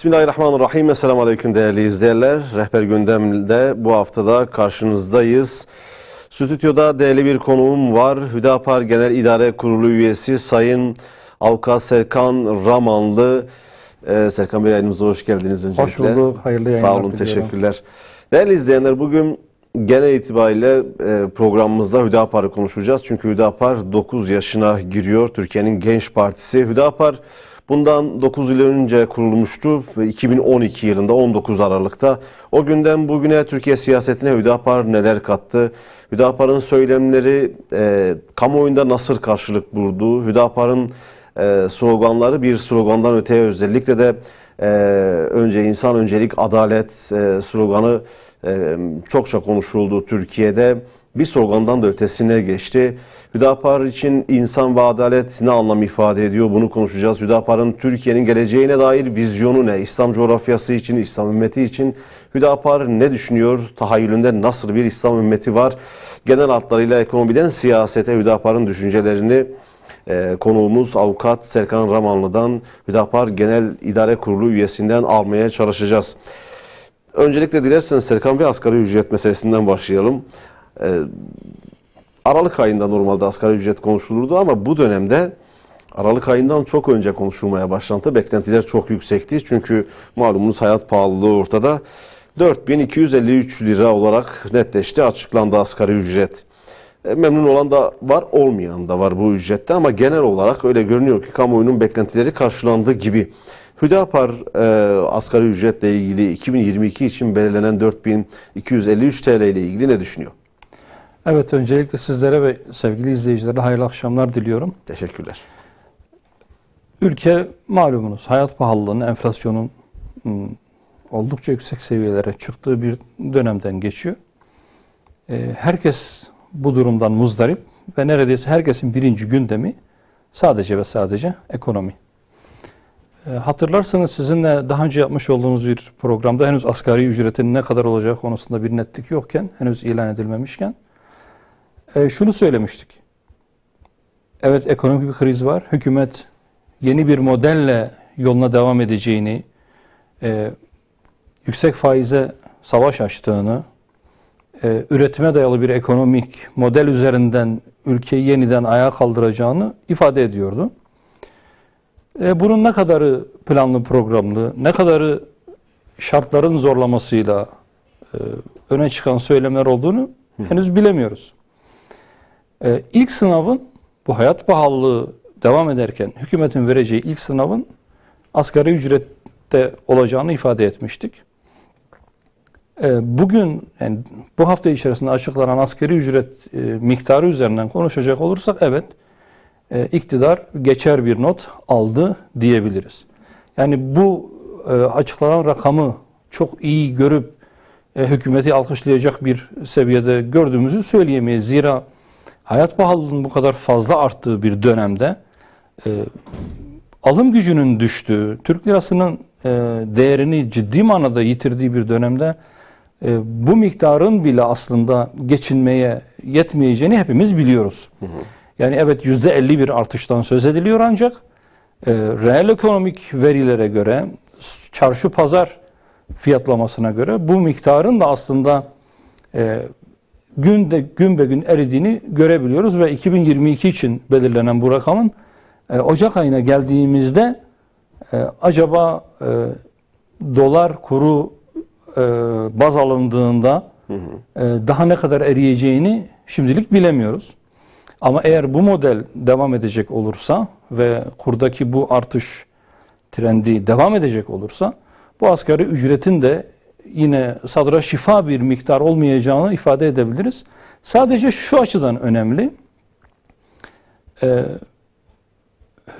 Bismillahirrahmanirrahim. Esselamu Aleyküm değerli izleyenler. Rehber Gündem'de bu haftada karşınızdayız. Stüdyoda değerli bir konuğum var. Hüdapar Genel İdare Kurulu üyesi Sayın Avukat Serkan Ramanlı. Serkan Bey, yayınımıza hoş geldiniz öncelikle. Hoş bulduk. Hayırlı yayınlar diliyorum. Sağ olun, teşekkürler. Değerli izleyenler, bugün genel itibariyle programımızda Hüdapar'ı konuşacağız. Çünkü Hüdapar 9 yaşına giriyor. Türkiye'nin Genç Partisi. Hüdapar bundan 9 yıl önce kurulmuştu ve 2012 yılında 19 Aralık'ta. O günden bugüne Türkiye siyasetine Hüdapar neler kattı? Hüdapar'ın söylemleri kamuoyunda nasıl karşılık buldu? Hüdapar'ın sloganları bir slogandan öteye, özellikle de önce insan, öncelik, adalet sloganı çokça konuşuldu Türkiye'de. Bir slogandan da ötesine geçti. Hüdapar için insan ve adalet ne anlam ifade ediyor? Bunu konuşacağız. Hüdapar'ın Türkiye'nin geleceğine dair vizyonu ne? İslam coğrafyası için, İslam ümmeti için Hüdapar ne düşünüyor? Tahayyülünde nasıl bir İslam ümmeti var? Genel hatlarıyla ekonomiden siyasete Hüdapar'ın düşüncelerini konuğumuz Avukat Serkan Ramanlı'dan, Hüdapar Genel İdare Kurulu üyesinden almaya çalışacağız. Öncelikle dilerseniz Serkan Bey, asgari ücret meselesinden başlayalım. Aralık ayında normalde asgari ücret konuşulurdu ama bu dönemde Aralık ayından çok önce konuşulmaya başlandı. Beklentiler çok yüksekti. Çünkü malumunuz hayat pahalılığı ortada. 4.253 lira olarak netleşti, açıklandı asgari ücret. Memnun olan da var, olmayan da var bu ücrette ama genel olarak öyle görünüyor ki kamuoyunun beklentileri karşılandığı gibi. Hüdapar asgari ücretle ilgili 2022 için belirlenen 4.253 TL ile ilgili ne düşünüyor? Evet, öncelikle sizlere ve sevgili izleyicilere hayırlı akşamlar diliyorum. Teşekkürler. Ülke malumunuz hayat pahalılığının, enflasyonun oldukça yüksek seviyelere çıktığı bir dönemden geçiyor. Herkes bu durumdan muzdarip ve neredeyse herkesin birinci gündemi sadece ve sadece ekonomi. Hatırlarsanız sizinle daha önce yapmış olduğumuz bir programda henüz asgari ücretin ne kadar olacağı konusunda bir netlik yokken, henüz ilan edilmemişken şunu söylemiştik. Evet, ekonomik bir kriz var. Hükümet yeni bir modelle yoluna devam edeceğini, yüksek faize savaş açtığını, üretime dayalı bir ekonomik model üzerinden ülkeyi yeniden ayağa kaldıracağını ifade ediyordu. Bunun ne kadarı planlı programlı, ne kadarı şartların zorlamasıyla öne çıkan söylemler olduğunu henüz bilemiyoruz. İlk sınavın, bu hayat pahalılığı devam ederken hükümetin vereceği ilk sınavın asgari ücrette olacağını ifade etmiştik. Bugün, yani bu hafta içerisinde açıklanan asgari ücret miktarı üzerinden konuşacak olursak, evet, iktidar geçer bir not aldı diyebiliriz. Yani bu açıklanan rakamı çok iyi görüp hükümeti alkışlayacak bir seviyede gördüğümüzü söyleyemeyiz. Zira hayat pahalılığının bu kadar fazla arttığı bir dönemde, alım gücünün düştüğü, Türk lirasının değerini ciddi manada yitirdiği bir dönemde bu miktarın bile aslında geçinmeye yetmeyeceğini hepimiz biliyoruz. Yani evet, %50 bir artıştan söz ediliyor ancak reel ekonomik verilere göre, çarşı pazar fiyatlamasına göre bu miktarın da aslında gün be gün eridiğini görebiliyoruz ve 2022 için belirlenen bu rakamın Ocak ayına geldiğimizde acaba dolar kuru baz alındığında daha ne kadar eriyeceğini şimdilik bilemiyoruz. Ama eğer bu model devam edecek olursa ve kurdaki bu artış trendi devam edecek olursa, bu asgari ücretin de yine sadra şifa bir miktar olmayacağını ifade edebiliriz. Sadece şu açıdan önemli.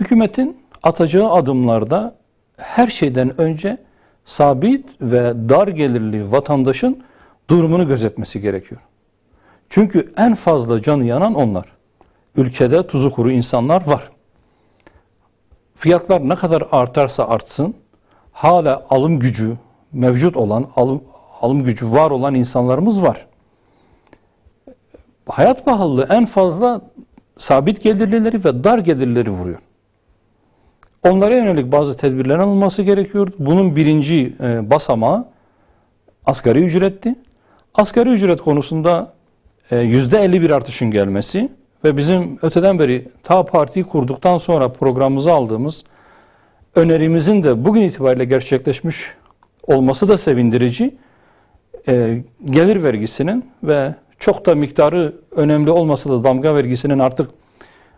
Hükümetin atacağı adımlarda her şeyden önce sabit ve dar gelirli vatandaşın durumunu gözetmesi gerekiyor. Çünkü en fazla canı yanan onlar. Ülkede tuzu kuru insanlar var. Fiyatlar ne kadar artarsa artsın, hala alım gücü mevcut olan, alım gücü var olan insanlarımız var. Hayat pahalılığı en fazla sabit gelirlileri ve dar gelirleri vuruyor. Onlara yönelik bazı tedbirlerin alınması gerekiyor. Bunun birinci basamağı asgari ücretti. Asgari ücret konusunda %50 bir artışın gelmesi ve bizim öteden beri ta partiyi kurduktan sonra programımıza aldığımız önerimizin de bugün itibariyle gerçekleşmiş olması da sevindirici. Gelir vergisinin ve çok da miktarı önemli olmasa da damga vergisinin artık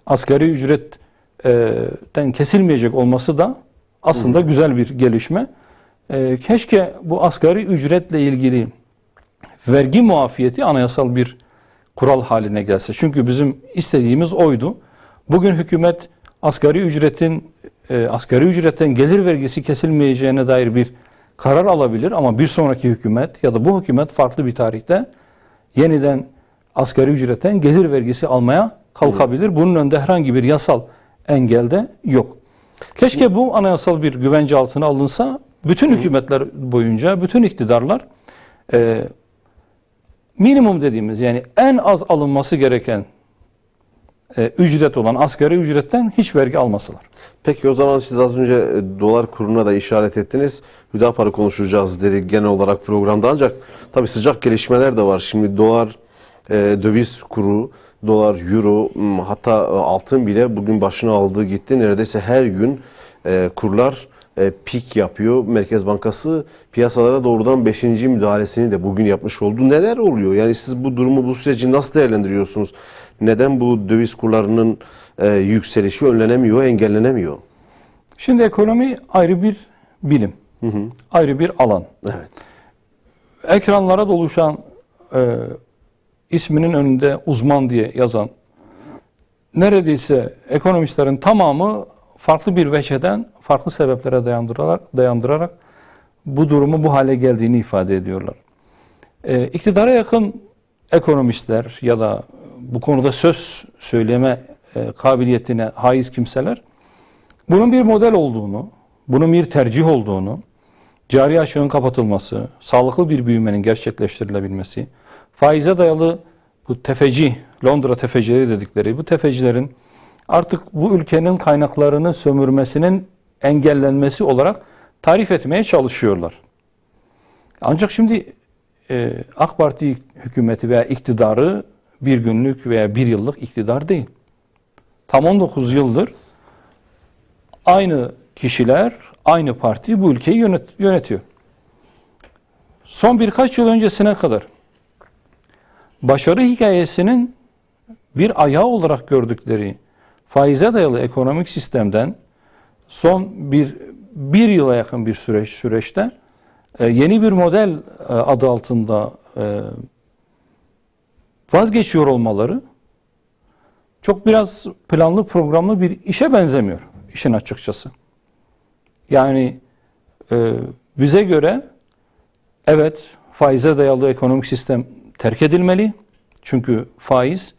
asgari ücretten kesilmeyecek olması da aslında güzel bir gelişme. Keşke bu asgari ücretle ilgili vergi muafiyeti anayasal bir kural haline gelse. Çünkü bizim istediğimiz oydu. Bugün hükümet asgari ücretten gelir vergisi kesilmeyeceğine dair bir karar alabilir ama bir sonraki hükümet ya da bu hükümet farklı bir tarihte yeniden asgari ücretten gelir vergisi almaya kalkabilir. Bunun önünde herhangi bir yasal engel de yok. Keşke bu anayasal bir güvence altına alınsa, bütün hükümetler boyunca, bütün iktidarlar minimum dediğimiz, yani en az alınması gereken ücret olan asgari ücretten hiç vergi almasalar. Peki o zaman siz az önce dolar kuruna da işaret ettiniz. Hüdapar'ı konuşacağız dedik genel olarak programda, ancak tabii sıcak gelişmeler de var. Şimdi dolar, döviz kuru, dolar, euro, hatta altın bile bugün başını aldı gitti. Neredeyse her gün kurlar pik yapıyor. Merkez Bankası piyasalara doğrudan 5. müdahalesini de bugün yapmış oldu. Neler oluyor? Yani siz bu durumu, bu süreci nasıl değerlendiriyorsunuz? Neden bu döviz kurlarının yükselişi önlenemiyor, engellenemiyor? Şimdi ekonomi ayrı bir bilim, ayrı bir alan. Evet. Ekranlara doluşan isminin önünde uzman diye yazan neredeyse ekonomistlerin tamamı farklı bir veçeden, farklı sebeplere dayandırarak bu durumu bu hale geldiğini ifade ediyorlar. İktidara yakın ekonomistler ya da bu konuda söz söyleme kabiliyetine haiz kimseler bunun bir model olduğunu, bunun bir tercih olduğunu, cari açığın kapatılması, sağlıklı bir büyümenin gerçekleştirilebilmesi, faize dayalı bu tefeci, Londra tefecileri dedikleri bu tefecilerin artık bu ülkenin kaynaklarını sömürmesinin engellenmesi olarak tarif etmeye çalışıyorlar. Ancak şimdi AK Parti hükümeti veya iktidarı bir günlük veya bir yıllık iktidar değil. Tam 19 yıldır aynı kişiler, aynı parti bu ülkeyi yönetiyor. Son birkaç yıl öncesine kadar başarı hikayesinin bir ayağı olarak gördükleri faize dayalı ekonomik sistemden son bir yıla yakın bir süreçte yeni bir model adı altında vazgeçiyor olmaları çok biraz planlı programlı bir işe benzemiyor işin açıkçası. Yani bize göre evet, faize dayalı ekonomik sistem terk edilmeli. Çünkü faiz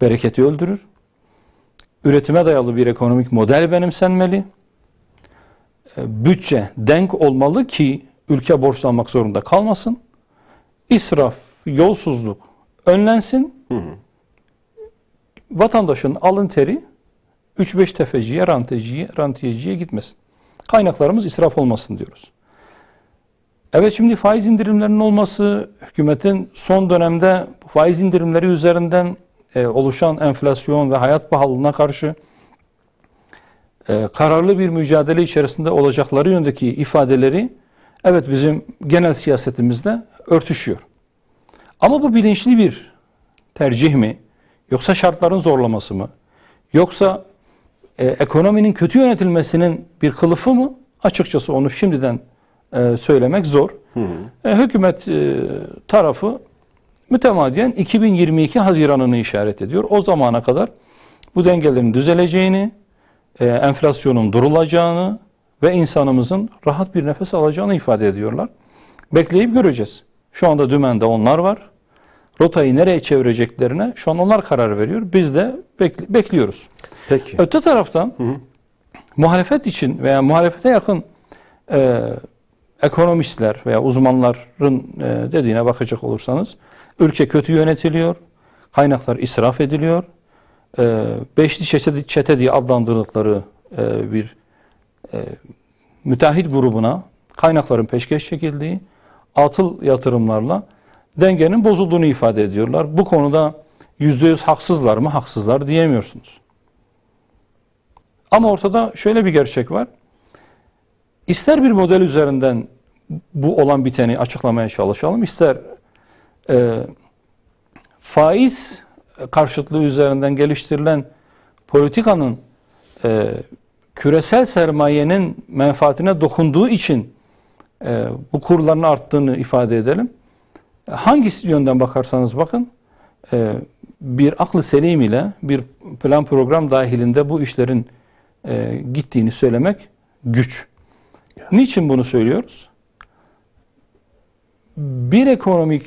bereketi öldürür. Üretime dayalı bir ekonomik model benimsenmeli. Bütçe denk olmalı ki ülke borçlanmak zorunda kalmasın. İsraf, yolsuzluk önlensin. Vatandaşın alın teri 3-5 tefeciye, rantiyeciye gitmesin. Kaynaklarımız israf olmasın diyoruz. Evet, şimdi faiz indirimlerinin olması, hükümetin son dönemde faiz indirimleri üzerinden oluşan enflasyon ve hayat pahalılığına karşı kararlı bir mücadele içerisinde olacakları yönündeki ifadeleri evet bizim genel siyasetimizle örtüşüyor. Ama bu bilinçli bir tercih mi? Yoksa şartların zorlaması mı? Yoksa ekonominin kötü yönetilmesinin bir kılıfı mı? Açıkçası onu şimdiden söylemek zor. Hükümet tarafı mütemadiyen 2022 Haziran'ını işaret ediyor. O zamana kadar bu dengelerin düzeleceğini, enflasyonun durulacağını ve insanımızın rahat bir nefes alacağını ifade ediyorlar. Bekleyip göreceğiz. Şu anda dümende onlar var. Rotayı nereye çevireceklerine şu an onlar karar veriyor. Biz de bekliyoruz. Peki. Öte taraftan muhalefet için veya muhalefete yakın ekonomistler veya uzmanların dediğine bakacak olursanız ülke kötü yönetiliyor, kaynaklar israf ediliyor, beşli çete diye adlandırdıkları bir müteahhit grubuna kaynakların peşkeş çekildiği, atıl yatırımlarla dengenin bozulduğunu ifade ediyorlar. Bu konuda %100 haksızlar mı? Haksızlar diyemiyorsunuz. Ama ortada şöyle bir gerçek var. İster bir model üzerinden bu olan biteni açıklamaya çalışalım, ister faiz karşıtlığı üzerinden geliştirilen politikanın küresel sermayenin menfaatine dokunduğu için bu kurların arttığını ifade edelim. Hangi yönden bakarsanız bakın, bir aklı selim ile bir plan program dahilinde bu işlerin gittiğini söylemek güç. Niçin bunu söylüyoruz? Bir ekonomik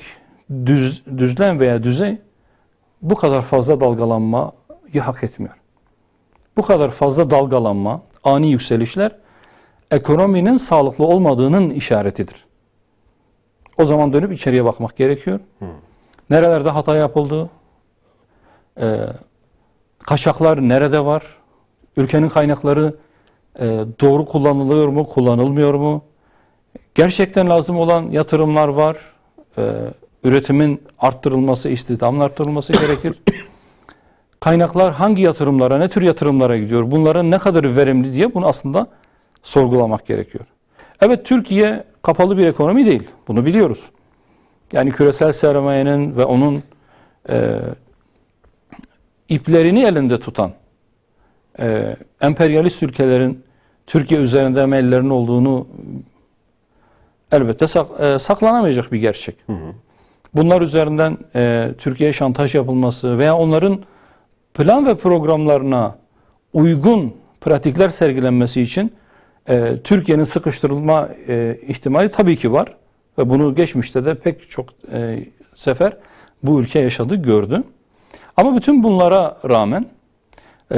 düzlem veya düzey bu kadar fazla dalgalanmayı hak etmiyor. Bu kadar fazla dalgalanma, ani yükselişler ekonominin sağlıklı olmadığının işaretidir. O zaman dönüp içeriye bakmak gerekiyor. Nerelerde hata yapıldı? Kaçaklar nerede var? Ülkenin kaynakları doğru kullanılıyor mu, kullanılmıyor mu? Gerçekten lazım olan yatırımlar var. Üretimin arttırılması, istihdamın arttırılması gerekir. Kaynaklar hangi yatırımlara, ne tür yatırımlara gidiyor? Bunların ne kadar verimli diye bunu aslında sorgulamak gerekiyor. Evet, Türkiye kapalı bir ekonomi değil. Bunu biliyoruz. Yani küresel sermayenin ve onun iplerini elinde tutan emperyalist ülkelerin Türkiye üzerinde emellerinin olduğunu elbette saklanamayacak bir gerçek. Bunlar üzerinden Türkiye'ye şantaj yapılması veya onların plan ve programlarına uygun pratikler sergilenmesi için Türkiye'nin sıkıştırılma ihtimali tabii ki var. Ve bunu geçmişte de pek çok sefer bu ülke yaşadı, gördü. Ama bütün bunlara rağmen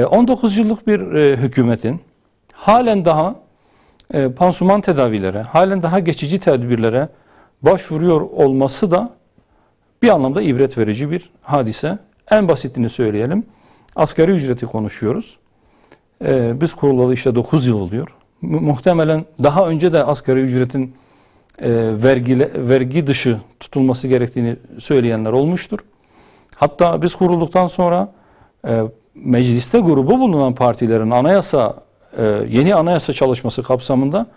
19 yıllık bir hükümetin halen daha pansuman tedavilere, halen daha geçici tedbirlere başvuruyor olması da bir anlamda ibret verici bir hadise. En basitini söyleyelim. Asgari ücreti konuşuyoruz. Biz kurulalı işte 9 yıl oluyor. Muhtemelen daha önce de asgari ücretin vergi dışı tutulması gerektiğini söyleyenler olmuştur. Hatta biz kurulduktan sonra mecliste grubu bulunan partilerin yeni anayasa çalışması kapsamında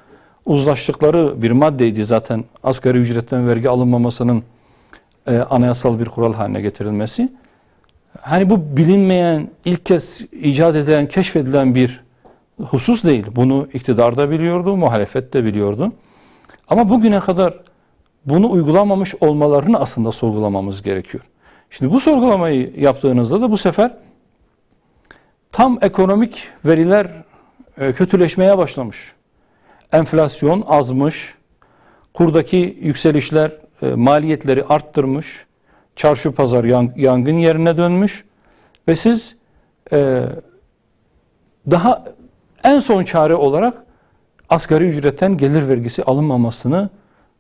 uzlaştıkları bir maddeydi zaten asgari ücretten vergi alınmamasının anayasal bir kural haline getirilmesi. Hani bu bilinmeyen, ilk kez icat edilen, keşfedilen bir husus değil. Bunu iktidar da biliyordu, muhalefet de biliyordu. Ama bugüne kadar bunu uygulamamış olmalarını aslında sorgulamamız gerekiyor. Şimdi bu sorgulamayı yaptığınızda da bu sefer tam ekonomik veriler kötüleşmeye başlamış. Enflasyon azmış, kurdaki yükselişler maliyetleri arttırmış, çarşı pazar yangın yerine dönmüş ve siz daha en son çare olarak asgari ücretten gelir vergisi alınmamasını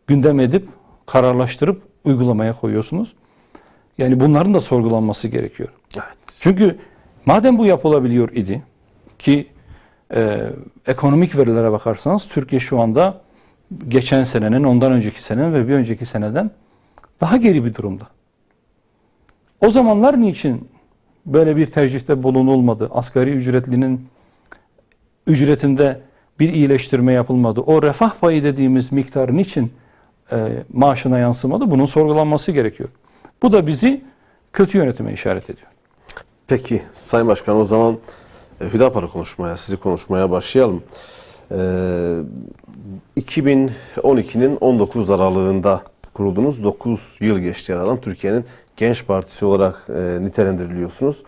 gündem edip, kararlaştırıp uygulamaya koyuyorsunuz. Yani bunların da sorgulanması gerekiyor. Evet. Çünkü madem bu yapılabiliyor idi ki ekonomik verilere bakarsanız Türkiye şu anda geçen senenin, ondan önceki senenin ve bir önceki seneden daha geri bir durumda. O zamanlar niçin böyle bir tercihte bulunulmadı? Asgari ücretlinin ücretinde bir iyileştirme yapılmadı. O refah payı dediğimiz miktar niçin maaşına yansımadı? Bunun sorgulanması gerekiyor. Bu da bizi kötü yönetime işaret ediyor. Peki Sayın Başkan, o zaman Hüdapar'ı sizi konuşmaya başlayalım. 2012'nin 19 Aralığında kuruldunuz. 9 yıl geçti aradan. Türkiye'nin genç partisi olarak nitelendiriliyorsunuz.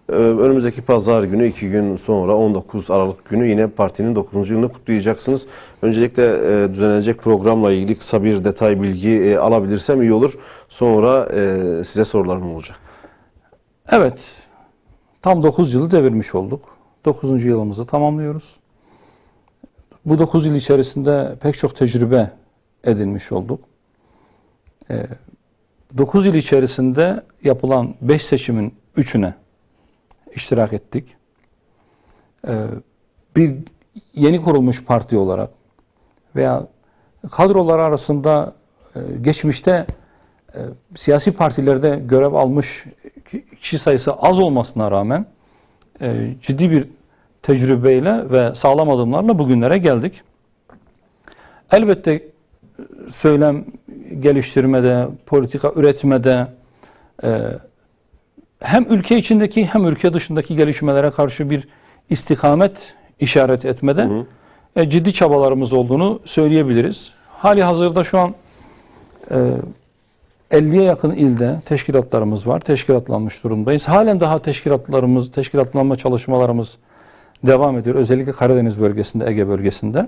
Önümüzdeki pazar günü 2 gün sonra 19 Aralık günü yine partinin 9. yılını kutlayacaksınız. Öncelikle düzenlenecek programla ilgili kısa bir detay bilgi alabilirsem iyi olur. Sonra size sorularım olacak. Evet. Tam 9 yılı devirmiş olduk. 9. yılımızı tamamlıyoruz. Bu 9 yıl içerisinde pek çok tecrübe edinmiş olduk. 9 yıl içerisinde yapılan 5 seçimin 3'üne iştirak ettik. Bir yeni kurulmuş parti olarak veya kadrolar arasında geçmişte siyasi partilerde görev almış kişi sayısı az olmasına rağmen ciddi bir tecrübeyle ve sağlam adımlarla bugünlere geldik. Elbette söylem geliştirmede, politika üretmede hem ülke içindeki hem ülke dışındaki gelişmelere karşı bir istikamet işaret etmede ciddi çabalarımız olduğunu söyleyebiliriz. Hali hazırda şu an 50'ye yakın ilde teşkilatlarımız var. Teşkilatlanmış durumdayız. Halen daha teşkilatlanma çalışmalarımız devam ediyor. Özellikle Karadeniz bölgesinde, Ege bölgesinde.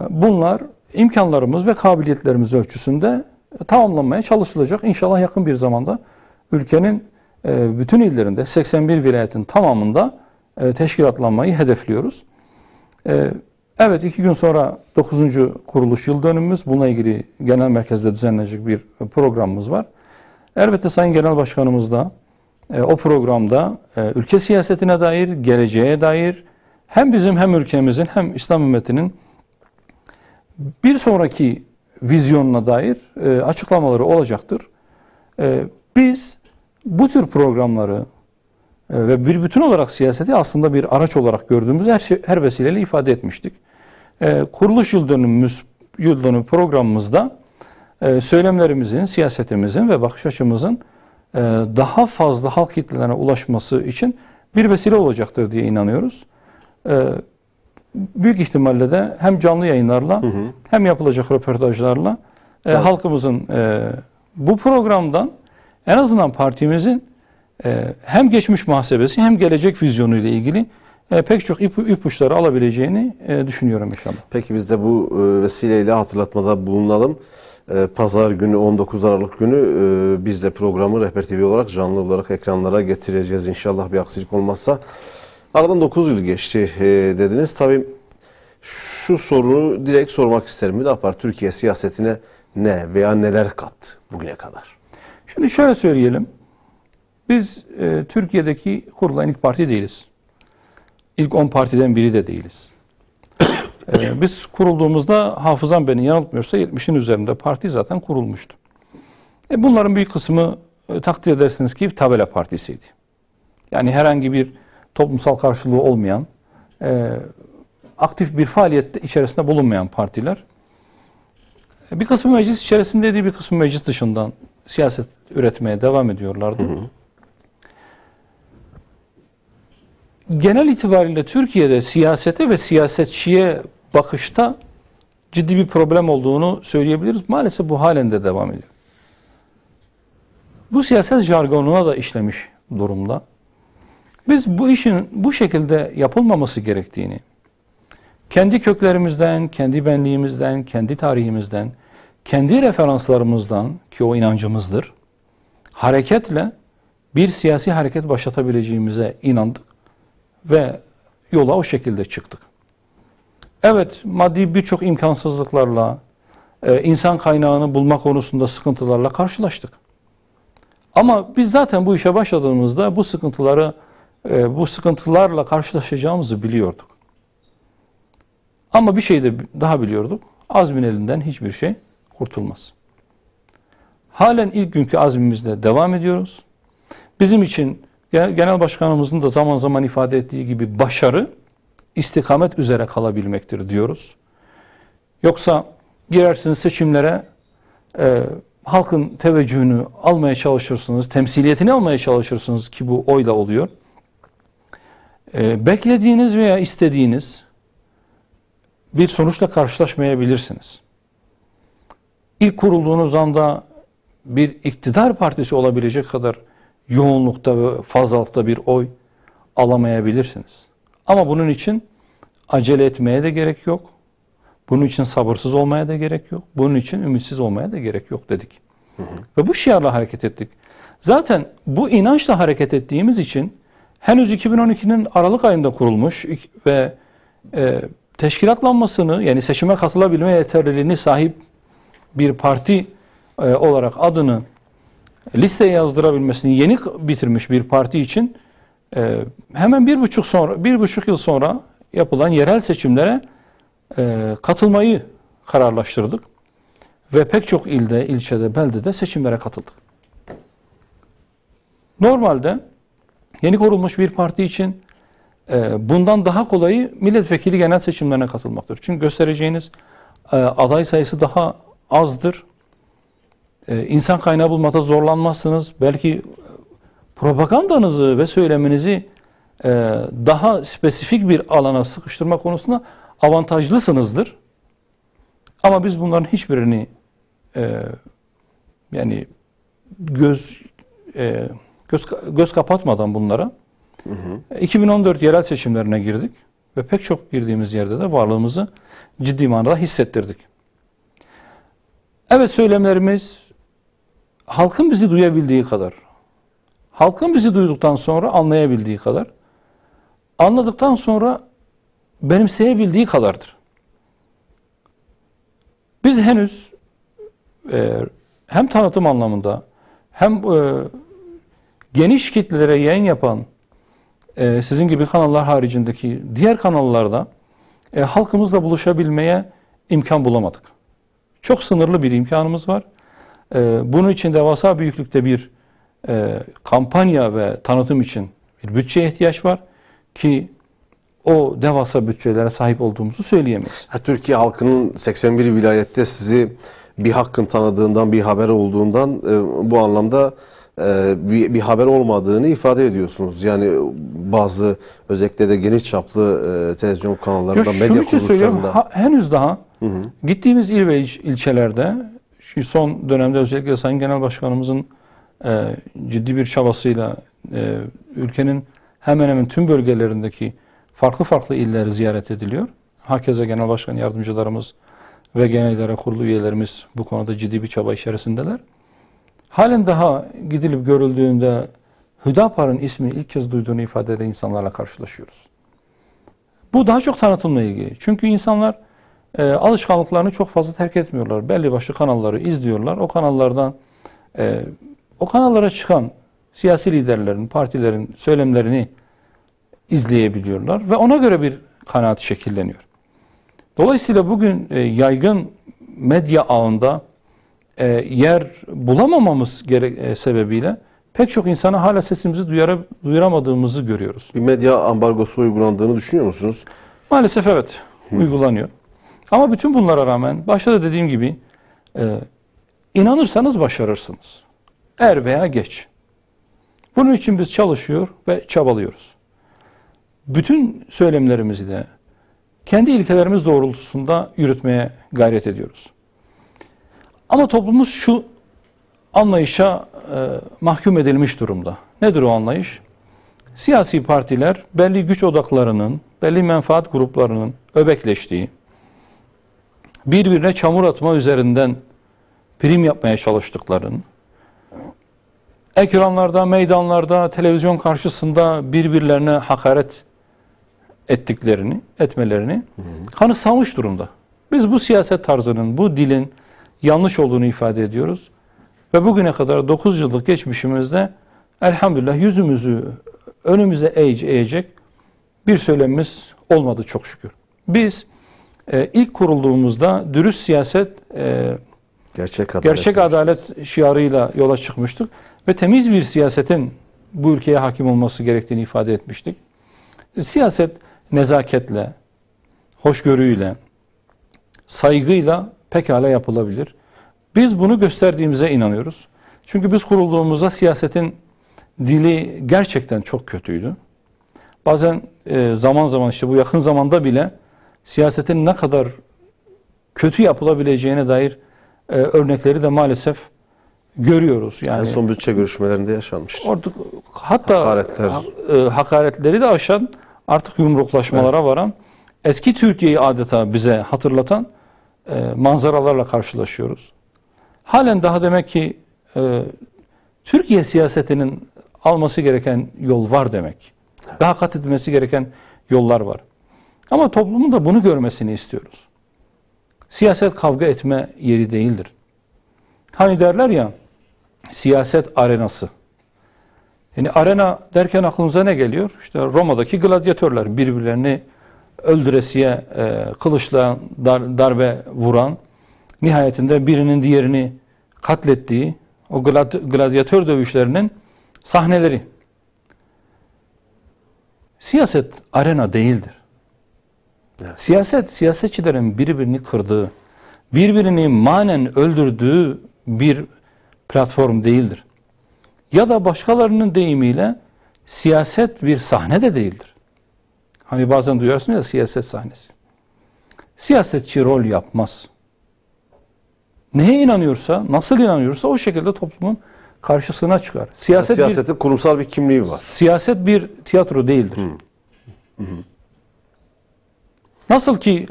Bunlar imkanlarımız ve kabiliyetlerimiz ölçüsünde tamamlanmaya çalışılacak. İnşallah yakın bir zamanda ülkenin bütün illerinde, 81 vilayetin tamamında teşkilatlanmayı hedefliyoruz. Evet, 2 gün sonra 9. kuruluş yıl dönümümüz. Bununla ilgili genel merkezde düzenlenecek bir programımız var. Elbette Sayın Genel Başkanımız da o programda ülke siyasetine dair, geleceğe dair hem bizim hem ülkemizin hem İslam ümmetinin bir sonraki vizyonuna dair açıklamaları olacaktır. Biz bu tür programları ve bir bütün olarak siyaseti aslında bir araç olarak gördüğümüz her vesileyle ifade etmiştik. Kuruluş yıl dönümü programımızda söylemlerimizin, siyasetimizin ve bakış açımızın daha fazla halk kitlelerine ulaşması için bir vesile olacaktır diye inanıyoruz. Büyük ihtimalle de hem canlı yayınlarla hem yapılacak röportajlarla halkımızın bu programdan en azından partimizin hem geçmiş muhasebesi hem gelecek vizyonu ile ilgili pek çok ipuçları alabileceğini düşünüyorum inşallah. Peki biz de bu vesileyle hatırlatmada bulunalım. Pazar günü 19 Aralık günü biz de programı Rehber TV olarak canlı olarak ekranlara getireceğiz inşallah bir aksilik olmazsa. Aradan 9 yıl geçti dediniz. Tabii şu soruyu direkt sormak isterim. Hüdapar Türkiye siyasetine ne veya neler kattı bugüne kadar? Şimdi şöyle söyleyelim. Biz Türkiye'deki kurulan ilk parti değiliz. İlk 10 partiden biri de değiliz. Biz kurulduğumuzda hafızam beni yanıltmıyorsa 70'in üzerinde parti zaten kurulmuştu. Bunların büyük kısmı takdir edersiniz ki tabela partisiydi. Yani herhangi bir toplumsal karşılığı olmayan, aktif bir faaliyette içerisinde bulunmayan partiler. Bir kısmı meclis içerisindeydi, bir kısmı meclis dışından siyaset üretmeye devam ediyorlardı. Genel itibariyle Türkiye'de siyasete ve siyasetçiye bakışta ciddi bir problem olduğunu söyleyebiliriz. Maalesef bu halen de devam ediyor. Bu siyaset jargonuna da işlemiş durumda. Biz bu işin bu şekilde yapılmaması gerektiğini, kendi köklerimizden, kendi benliğimizden, kendi tarihimizden, kendi referanslarımızdan ki o inancımızdır, hareketle bir siyasi hareket başlatabileceğimize inandık ve yola o şekilde çıktık. Evet, maddi birçok imkansızlıklarla, insan kaynağını bulma konusunda sıkıntılarla karşılaştık. Ama biz zaten bu işe başladığımızda bu sıkıntılarla karşılaşacağımızı biliyorduk. Ama bir şey de daha biliyorduk. Azmin elinden hiçbir şey kurtulmaz. Halen ilk günkü azmimizle devam ediyoruz. Bizim için Genel Başkanımızın da zaman zaman ifade ettiği gibi başarı istikamet üzere kalabilmektir diyoruz. Yoksa girersiniz seçimlere, halkın teveccühünü almaya çalışırsınız, temsiliyetini almaya çalışırsınız ki bu oyla oluyor. Beklediğiniz veya istediğiniz bir sonuçla karşılaşmayabilirsiniz. İlk kurulduğunuz anda bir iktidar partisi olabilecek kadar yoğunlukta ve fazlalıkta bir oy alamayabilirsiniz. Ama bunun için acele etmeye de gerek yok. Bunun için sabırsız olmaya da gerek yok. Bunun için ümitsiz olmaya da gerek yok dedik. Ve bu şiarla hareket ettik. Zaten bu inançla hareket ettiğimiz için henüz 2012'nin Aralık ayında kurulmuş ve teşkilatlanmasını yani seçime katılabilme yeterliliğine sahip bir parti olarak adını listeye yazdırabilmesini yeni bitirmiş bir parti için hemen bir buçuk yıl sonra yapılan yerel seçimlere katılmayı kararlaştırdık. Ve pek çok ilde, ilçede, beldede seçimlere katıldık. Normalde yeni kurulmuş bir parti için bundan daha kolayı milletvekili genel seçimlerine katılmaktır. Çünkü göstereceğiniz aday sayısı daha azdır. İnsan kaynağı bulmada zorlanmazsınız. Belki propagandanızı ve söyleminizi daha spesifik bir alana sıkıştırma konusunda avantajlısınızdır. Ama biz bunların hiçbirini yani göz kapatmadan bunlara 2014 yerel seçimlerine girdik ve pek çok girdiğimiz yerde de varlığımızı ciddi manada hissettirdik. Evet, söylemlerimiz halkın bizi duyabildiği kadar, halkın bizi duyduktan sonra anlayabildiği kadar, anladıktan sonra benimseyebildiği kadardır. Biz henüz hem tanıtım anlamında hem geniş kitlelere yayın yapan sizin gibi kanallar haricindeki diğer kanallarda halkımızla buluşabilmeye imkan bulamadık. Çok sınırlı bir imkanımız var. Bunun için devasa büyüklükte bir kampanya ve tanıtım için bir bütçeye ihtiyaç var ki o devasa bütçelere sahip olduğumuzu söyleyemeyiz. Türkiye halkının 81 vilayette sizi bir hakkın tanıdığından, bir haber olduğundan bu anlamda bir haber olmadığını ifade ediyorsunuz. Yani bazı özellikle de geniş çaplı televizyon kanallarında, medya kuruluşlarında. Henüz daha gittiğimiz il ve ilçelerde şu son dönemde özellikle Sayın Genel Başkanımızın ciddi bir çabasıyla ülkenin hemen hemen tüm bölgelerindeki farklı illeri ziyaret ediliyor. Hakeza Genel Başkan yardımcılarımız ve Genel İdare Kurulu üyelerimiz bu konuda ciddi bir çaba içerisindeler. Halen daha gidilip görüldüğünde Hüdapar'ın ismini ilk kez duyduğunu ifade eden insanlarla karşılaşıyoruz. Bu daha çok tanıtımla ilgili. Çünkü insanlar alışkanlıklarını çok fazla terk etmiyorlar. Belli başlı kanalları izliyorlar. O kanallardan o kanallara çıkan siyasi liderlerin, partilerin söylemlerini izleyebiliyorlar ve ona göre bir kanaat şekilleniyor. Dolayısıyla bugün yaygın medya ağında yer bulamamamız sebebiyle pek çok insana hala sesimizi duyuramadığımızı görüyoruz. Bir medya ambargosu uygulandığını düşünüyor musunuz? Maalesef evet, uygulanıyor. Ama bütün bunlara rağmen başta da dediğim gibi inanırsanız başarırsınız. Er veya geç. Bunun için biz çalışıyor ve çabalıyoruz. Bütün söylemlerimizi de kendi ilkelerimiz doğrultusunda yürütmeye gayret ediyoruz. Ama toplumumuz şu anlayışa mahkum edilmiş durumda. Nedir o anlayış? Siyasi partiler belli güç odaklarının, belli menfaat gruplarının öbekleştiği, birbirine çamur atma üzerinden prim yapmaya çalıştıklarının, ekranlarda, meydanlarda, televizyon karşısında birbirlerine hakaret etmelerini kanıksamış durumda. Biz bu siyaset tarzının, bu dilin yanlış olduğunu ifade ediyoruz. Ve bugüne kadar 9 yıllık geçmişimizde elhamdülillah yüzümüzü önümüze eğecek bir söylemimiz olmadı çok şükür. Biz ilk kurulduğumuzda dürüst siyaset, gerçek adalet şiarıyla yola çıkmıştık. Ve temiz bir siyasetin bu ülkeye hakim olması gerektiğini ifade etmiştik. Siyaset nezaketle, hoşgörüyle, saygıyla pekala yapılabilir. Biz bunu gösterdiğimize inanıyoruz. Çünkü biz kurulduğumuzda siyasetin dili gerçekten çok kötüydü. Bazen zaman zaman işte bu yakın zamanda bile siyasetin ne kadar kötü yapılabileceğine dair örnekleri de maalesef görüyoruz. Yani en son bütçe görüşmelerinde yaşanmıştı. Hatta hakaretleri de aşan, artık yumruklaşmalara varan, eski Türkiye'yi adeta bize hatırlatan manzaralarla karşılaşıyoruz. Halen daha demek ki Türkiye siyasetinin alması gereken yol var demek. Daha kat edilmesi gereken yollar var. Ama toplumun da bunu görmesini istiyoruz. Siyaset kavga etme yeri değildir. Hani derler ya, siyaset arenası. Yani arena derken aklınıza ne geliyor? İşte Roma'daki gladyatörler birbirlerini öldüresiye kılıçla darbe vuran, nihayetinde birinin diğerini katlettiği o gladyatör dövüşlerinin sahneleri. Siyaset arena değildir. Evet. Siyaset, siyasetçilerin birbirini kırdığı, birbirini manen öldürdüğü bir platform değildir. Ya da başkalarının deyimiyle siyaset bir sahne de değildir. Hani bazen duyarsın ya siyaset sahnesi. Siyasetçi rol yapmaz. Neye inanıyorsa, nasıl inanıyorsa o şekilde toplumun karşısına çıkar. Siyasetin kurumsal bir kimliği var. Siyaset bir tiyatro değildir. Nasıl ki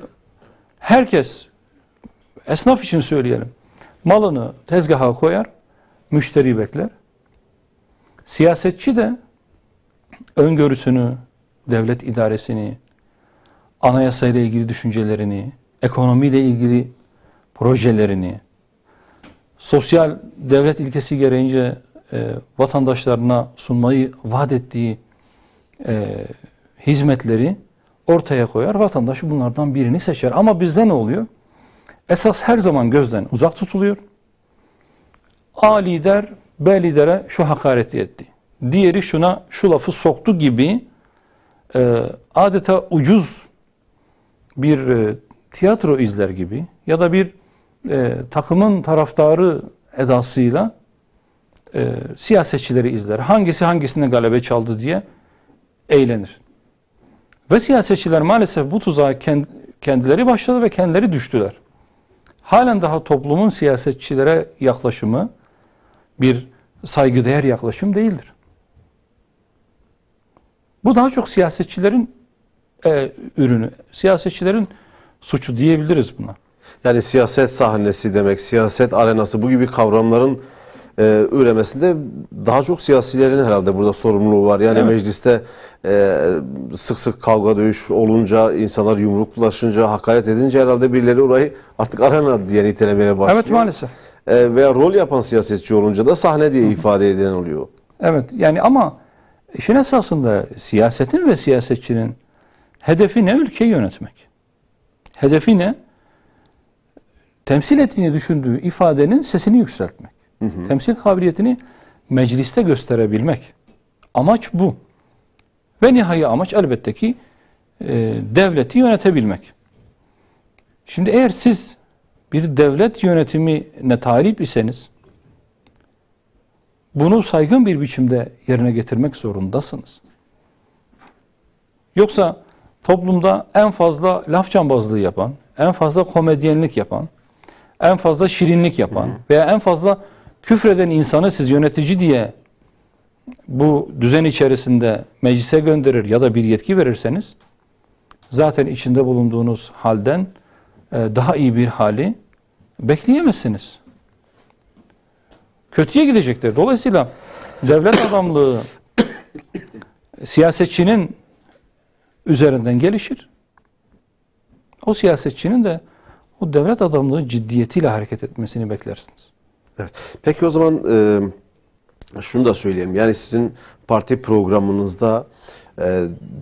herkes, esnaf için söyleyelim, malını tezgaha koyar, müşteri bekler. Siyasetçi de öngörüsünü, devlet idaresini, anayasayla ilgili düşüncelerini, ekonomiyle ilgili projelerini, sosyal devlet ilkesi gereğince vatandaşlarına sunmayı vaat ettiği hizmetleri ortaya koyar. Vatandaş bunlardan birini seçer. Ama bizde ne oluyor? Esas her zaman gözden uzak tutuluyor. A lider B lidere şu hakareti etti. Diğeri şuna şu lafı soktu gibi adeta ucuz bir tiyatro izler gibi ya da bir takımın taraftarı edasıyla siyasetçileri izler. Hangisi hangisine galebe çaldı diye eğlenir. Ve siyasetçiler maalesef bu tuzağa kendileri başladı ve kendileri düştüler. Halen daha toplumun siyasetçilere yaklaşımı bir saygıdeğer yaklaşım değildir. Bu daha çok siyasetçilerin ürünü, siyasetçilerin suçu diyebiliriz buna. Yani siyaset sahnesi demek, siyaset arenası bu gibi kavramların üremesinde daha çok siyasilerin herhalde burada sorumluluğu var. Yani evet. Mecliste sık sık kavga dövüş olunca, insanlar yumruklaşınca, hakaret edince herhalde birileri orayı artık arena diye nitelemeye başlıyor. Evet maalesef. Veya rol yapan siyasetçi olunca da sahne diye ifade edilen oluyor. Evet yani ama işin esasında siyasetin ve siyasetçinin hedefi ne? Ülkeyi yönetmek. Hedefi ne? Temsil ettiğini düşündüğü ifadenin sesini yükseltmek. Temsil kabiliyetini mecliste gösterebilmek. Amaç bu. Ve nihai amaç elbette ki devleti yönetebilmek. Şimdi eğer siz bir devlet yönetimine talip iseniz bunu saygın bir biçimde yerine getirmek zorundasınız. Yoksa toplumda en fazla laf cambazlığı yapan, en fazla komedyenlik yapan, en fazla şirinlik yapan veya en fazla küfreden insanı siz yönetici diye bu düzen içerisinde meclise gönderir ya da bir yetki verirseniz zaten içinde bulunduğunuz halden daha iyi bir hali bekleyemezsiniz. Kötüye gidecektir. Dolayısıyla devlet adamlığı siyasetçinin üzerinden gelişir. O siyasetçinin de o devlet adamlığı ciddiyetiyle hareket etmesini beklersiniz. Evet. Peki o zaman şunu da söyleyelim. Yani sizin parti programınızda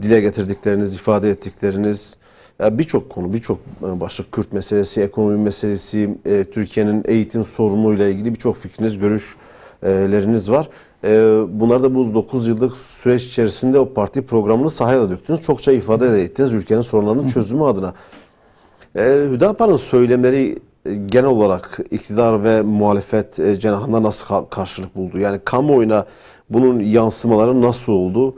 dile getirdikleriniz, ifade ettikleriniz birçok konu, birçok başlık, Kürt meselesi, ekonomi meselesi, Türkiye'nin eğitim sorunuyla ilgili birçok fikriniz, görüşleriniz var. Bunlar da bu 9 yıllık süreç içerisinde o parti programını sahaya da döktünüz. Çokça ifade de ettiniz ülkenin sorunlarının çözümü adına. Hüdapar'ın söylemleri genel olarak iktidar ve muhalefet cenahında nasıl karşılık buldu? Yani kamuoyuna bunun yansımaları nasıl oldu?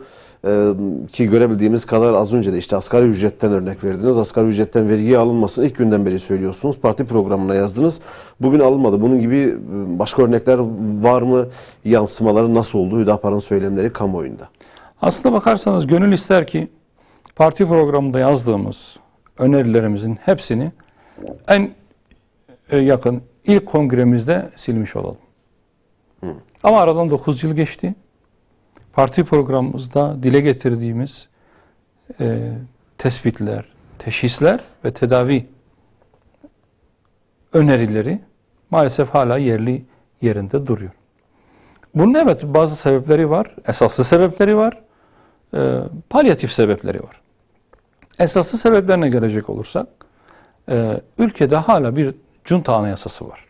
Ki görebildiğimiz kadar az önce de işte asgari ücretten örnek verdiniz. Asgari ücretten vergiye alınmasını ilk günden beri söylüyorsunuz. Parti programına yazdınız. Bugün alınmadı. Bunun gibi başka örnekler var mı? Yansımaları nasıl oldu Hüdapar'ın söylemleri kamuoyunda? Aslına bakarsanız gönül ister ki parti programında yazdığımız önerilerimizin hepsini en yakın ilk kongremizde silmiş olalım. Ama aradan 9 yıl geçti. Parti programımızda dile getirdiğimiz tespitler, teşhisler ve tedavi önerileri maalesef hala yerli yerinde duruyor. Bunun evet bazı sebepleri var, esaslı sebepleri var, palyatif sebepleri var. Esaslı sebeplerine gelecek olursak, ülkede hala bir junta anayasası var.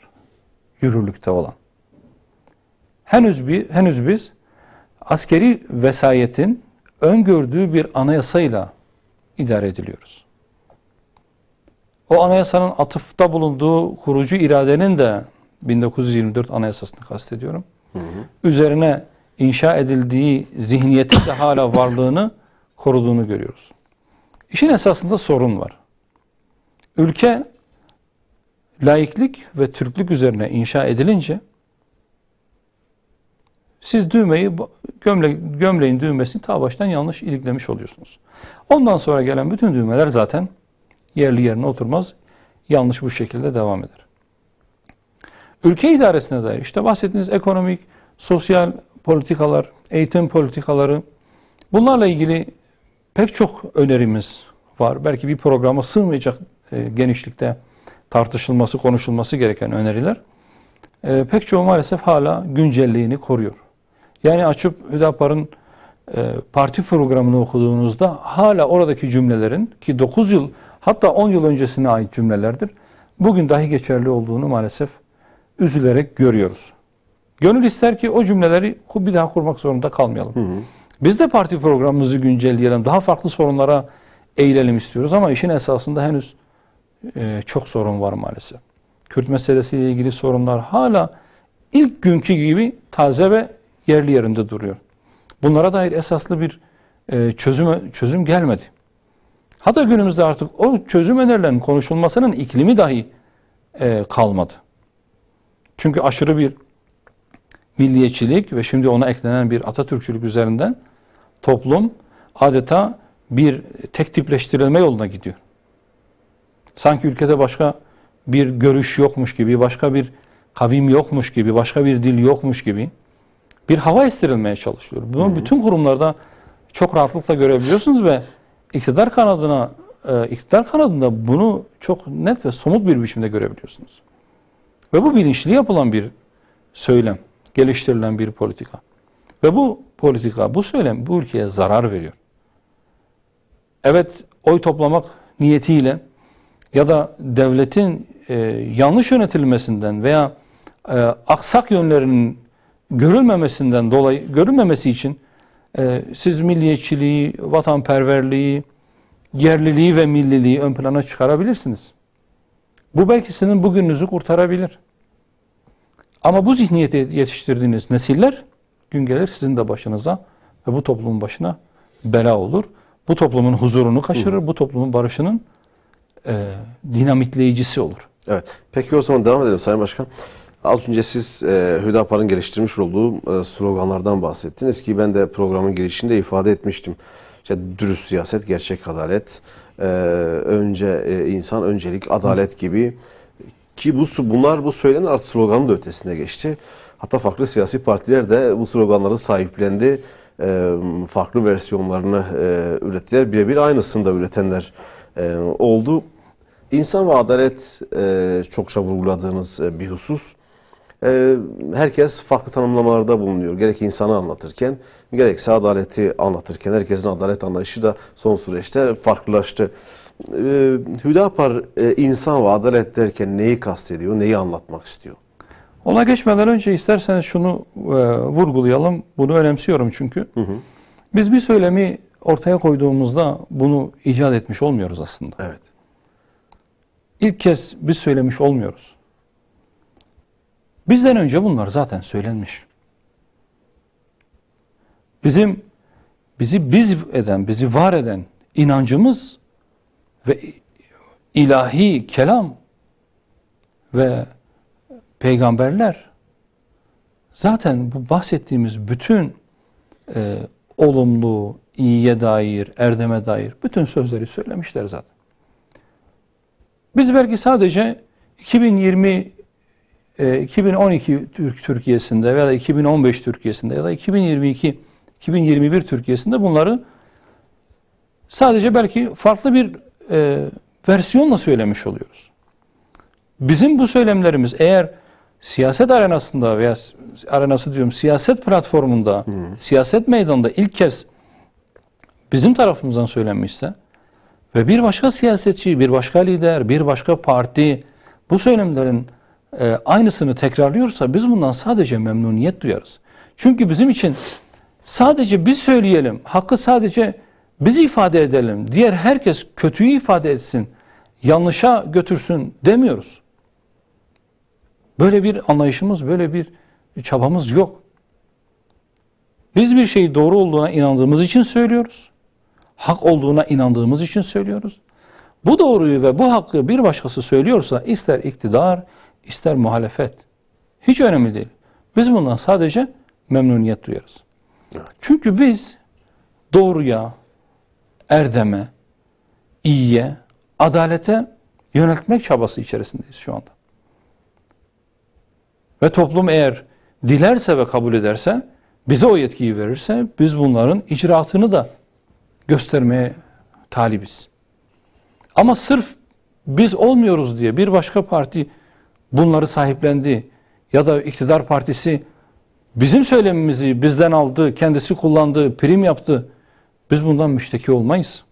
Yürürlükte olan. Henüz biz askeri vesayetin öngördüğü bir anayasayla idare ediliyoruz. O anayasanın atıfta bulunduğu kurucu iradenin de 1924 anayasasını kastediyorum. Üzerine inşa edildiği zihniyetin de hala varlığını koruduğunu görüyoruz. İşin esasında sorun var. Ülke laiklik ve Türklük üzerine inşa edilince siz düğmeyi, gömleğin düğmesini ta baştan yanlış iliklemiş oluyorsunuz. Ondan sonra gelen bütün düğmeler zaten yerli yerine oturmaz. Yanlış bu şekilde devam eder. Ülke idaresine dair işte bahsettiğiniz ekonomik, sosyal politikalar, eğitim politikaları, bunlarla ilgili pek çok önerimiz var. Belki bir programa sığmayacak genişlikte tartışılması, konuşulması gereken öneriler. Pek çoğu maalesef hala güncelliğini koruyor. Yani açıp Hüdapar'ın parti programını okuduğunuzda hala oradaki cümlelerin, ki 9 yıl hatta 10 yıl öncesine ait cümlelerdir, bugün dahi geçerli olduğunu maalesef üzülerek görüyoruz. Gönül ister ki o cümleleri bir daha kurmak zorunda kalmayalım. Biz de parti programımızı güncelleyelim, daha farklı sorunlara eğilelim istiyoruz ama işin esasında henüz çok sorun var maalesef. Kürt meselesiyle ilgili sorunlar hala ilk günkü gibi taze ve yerli yerinde duruyor. Bunlara dair esaslı bir çözüm gelmedi. Hatta günümüzde artık o çözüm önerilerinin konuşulmasının iklimi dahi kalmadı. Çünkü aşırı bir milliyetçilik ve şimdi ona eklenen bir Atatürkçülük üzerinden toplum adeta bir tek tipleştirilme yoluna gidiyor. Sanki ülkede başka bir görüş yokmuş gibi, başka bir kavim yokmuş gibi, başka bir dil yokmuş gibi bir hava estirilmeye çalışıyor. Bunu bütün kurumlarda çok rahatlıkla görebiliyorsunuz ve iktidar kanadında bunu çok net ve somut bir biçimde görebiliyorsunuz. Ve bu bilinçli yapılan bir söylem, geliştirilen bir politika. Ve bu politika, bu söylem bu ülkeye zarar veriyor. Evet, oy toplamak niyetiyle ya da devletin yanlış yönetilmesinden veya aksak yönlerinin görülmemesi için siz milliyetçiliği, vatanperverliği, yerliliği ve milliliği ön plana çıkarabilirsiniz. Bu belki sizin bugününüzü kurtarabilir. Ama bu zihniyeti yetiştirdiğiniz nesiller gün gelir sizin de başınıza ve bu toplumun başına bela olur. Bu toplumun huzurunu kaçırır, bu toplumun barışının dinamitleyicisi olur. Evet. Peki o zaman devam edelim Sayın Başkan. Az önce siz Hüdapar'ın geliştirmiş olduğu sloganlardan bahsettiniz ki ben de programın girişinde ifade etmiştim. İşte dürüst siyaset, gerçek adalet, önce insan, öncelik, adalet gibi ki bu söylenir artık sloganın da ötesine geçti. Hatta farklı siyasi partiler de bu sloganları sahiplendi. Farklı versiyonlarını ürettiler. Birebir aynısını da üretenler oldu. İnsan ve adalet çokça vurguladığınız bir husus. Herkes farklı tanımlamalarda bulunuyor. Gerek insanı anlatırken, gerekse adaleti anlatırken. Herkesin adalet anlayışı da son süreçte farklılaştı. Hüdapar insan ve adalet derken neyi kastediyor, neyi anlatmak istiyor? Ona geçmeden önce isterseniz şunu vurgulayalım. Bunu önemsiyorum çünkü. Biz bir söylemi ortaya koyduğumuzda bunu icat etmiş olmuyoruz aslında. Evet. İlk kez biz söylemiş olmuyoruz. Bizden önce bunlar zaten söylenmiş. Bizi var eden inancımız ve ilahi kelam ve peygamberler zaten bu bahsettiğimiz bütün olumlu, iyiye dair, erdeme dair bütün sözleri söylemişler zaten. Biz belki sadece 2012 Türkiye'sinde veya da 2015 Türkiye'sinde ya da 2021 Türkiye'sinde bunları sadece belki farklı bir versiyonla söylemiş oluyoruz. Bizim bu söylemlerimiz eğer siyaset arenasında veya siyaset platformunda, siyaset meydanında ilk kez bizim tarafımızdan söylenmişse Ve bir başka siyasetçi, bir başka lider, bir başka parti bu söylemlerin aynısını tekrarlıyorsa biz bundan sadece memnuniyet duyarız. Çünkü bizim için sadece biz söyleyelim, hakkı sadece biz ifade edelim, diğer herkes kötüyü ifade etsin, yanlışa götürsün demiyoruz. Böyle bir anlayışımız, böyle bir çabamız yok. Biz bir şeyi doğru olduğuna inandığımız için söylüyoruz. Hak olduğuna inandığımız için söylüyoruz. Bu doğruyu ve bu hakkı bir başkası söylüyorsa ister iktidar, ister muhalefet. Hiç önemli değil. Biz bundan sadece memnuniyet duyarız. Evet. Çünkü biz doğruya, erdeme, iyiye, adalete yöneltmek çabası içerisindeyiz şu anda. Ve toplum eğer dilerse ve kabul ederse, bize o yetkiyi verirse biz bunların icraatını da göstermeye talibiz. Ama sırf biz olmuyoruz diye bir başka parti bunları sahiplendi ya da iktidar partisi bizim söylemimizi bizden aldı, kendisi kullandı, prim yaptı. Biz bundan müşteki olmayız.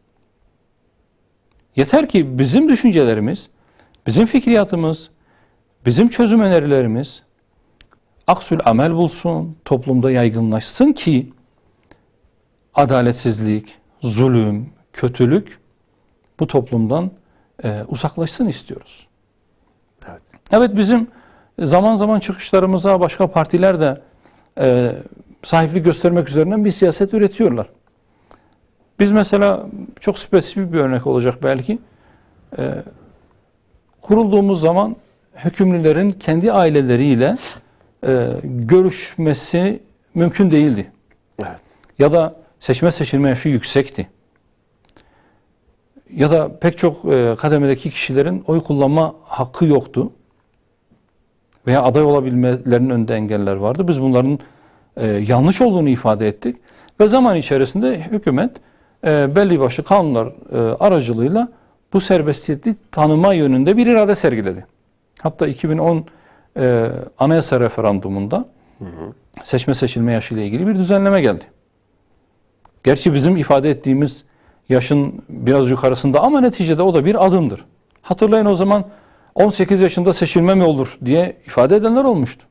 Yeter ki bizim düşüncelerimiz, bizim fikriyatımız, bizim çözüm önerilerimiz aksül amel bulsun, toplumda yaygınlaşsın ki adaletsizlik, zulüm, kötülük bu toplumdan uzaklaşsın istiyoruz. Evet. Evet, bizim zaman zaman çıkışlarımıza başka partiler de sahiplik göstermek üzerinden bir siyaset üretiyorlar. Biz mesela çok spesifik bir örnek olacak belki. Kurulduğumuz zaman hükümlülerin kendi aileleriyle görüşmesi mümkün değildi. Evet. Ya da seçme seçilme yaşı yüksekti. Ya da pek çok kademedeki kişilerin oy kullanma hakkı yoktu. Veya aday olabilmelerinin önünde engeller vardı. Biz bunların yanlış olduğunu ifade ettik. Ve zaman içerisinde hükümet belli başlı kanunlar aracılığıyla bu serbestiyeti tanıma yönünde bir irade sergiledi. Hatta 2010 anayasa referandumunda seçme seçilme yaşı ile ilgili bir düzenleme geldi. Gerçi bizim ifade ettiğimiz yaşın biraz yukarısında ama neticede o da bir adımdır. Hatırlayın, o zaman 18 yaşında seçilme mi olur diye ifade edenler olmuştu.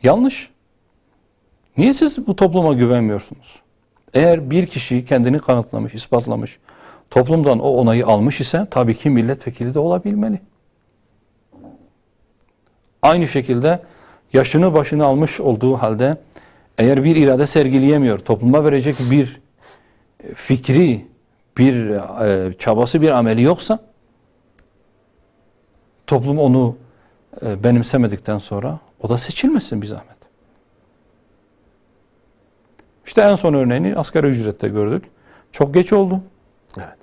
Yanlış. Niye siz bu topluma güvenmiyorsunuz? Eğer bir kişi kendini kanıtlamış, ispatlamış, toplumdan o onayı almış ise tabii ki milletvekili de olabilmeli. Aynı şekilde yaşını başını almış olduğu halde eğer bir irade sergileyemiyor, topluma verecek bir fikri, bir çabası, bir ameli yoksa toplum onu benimsemedikten sonra o da seçilmesin bir zahmet. İşte en son örneğini asgari ücrette gördük. Çok geç oldu. Evet.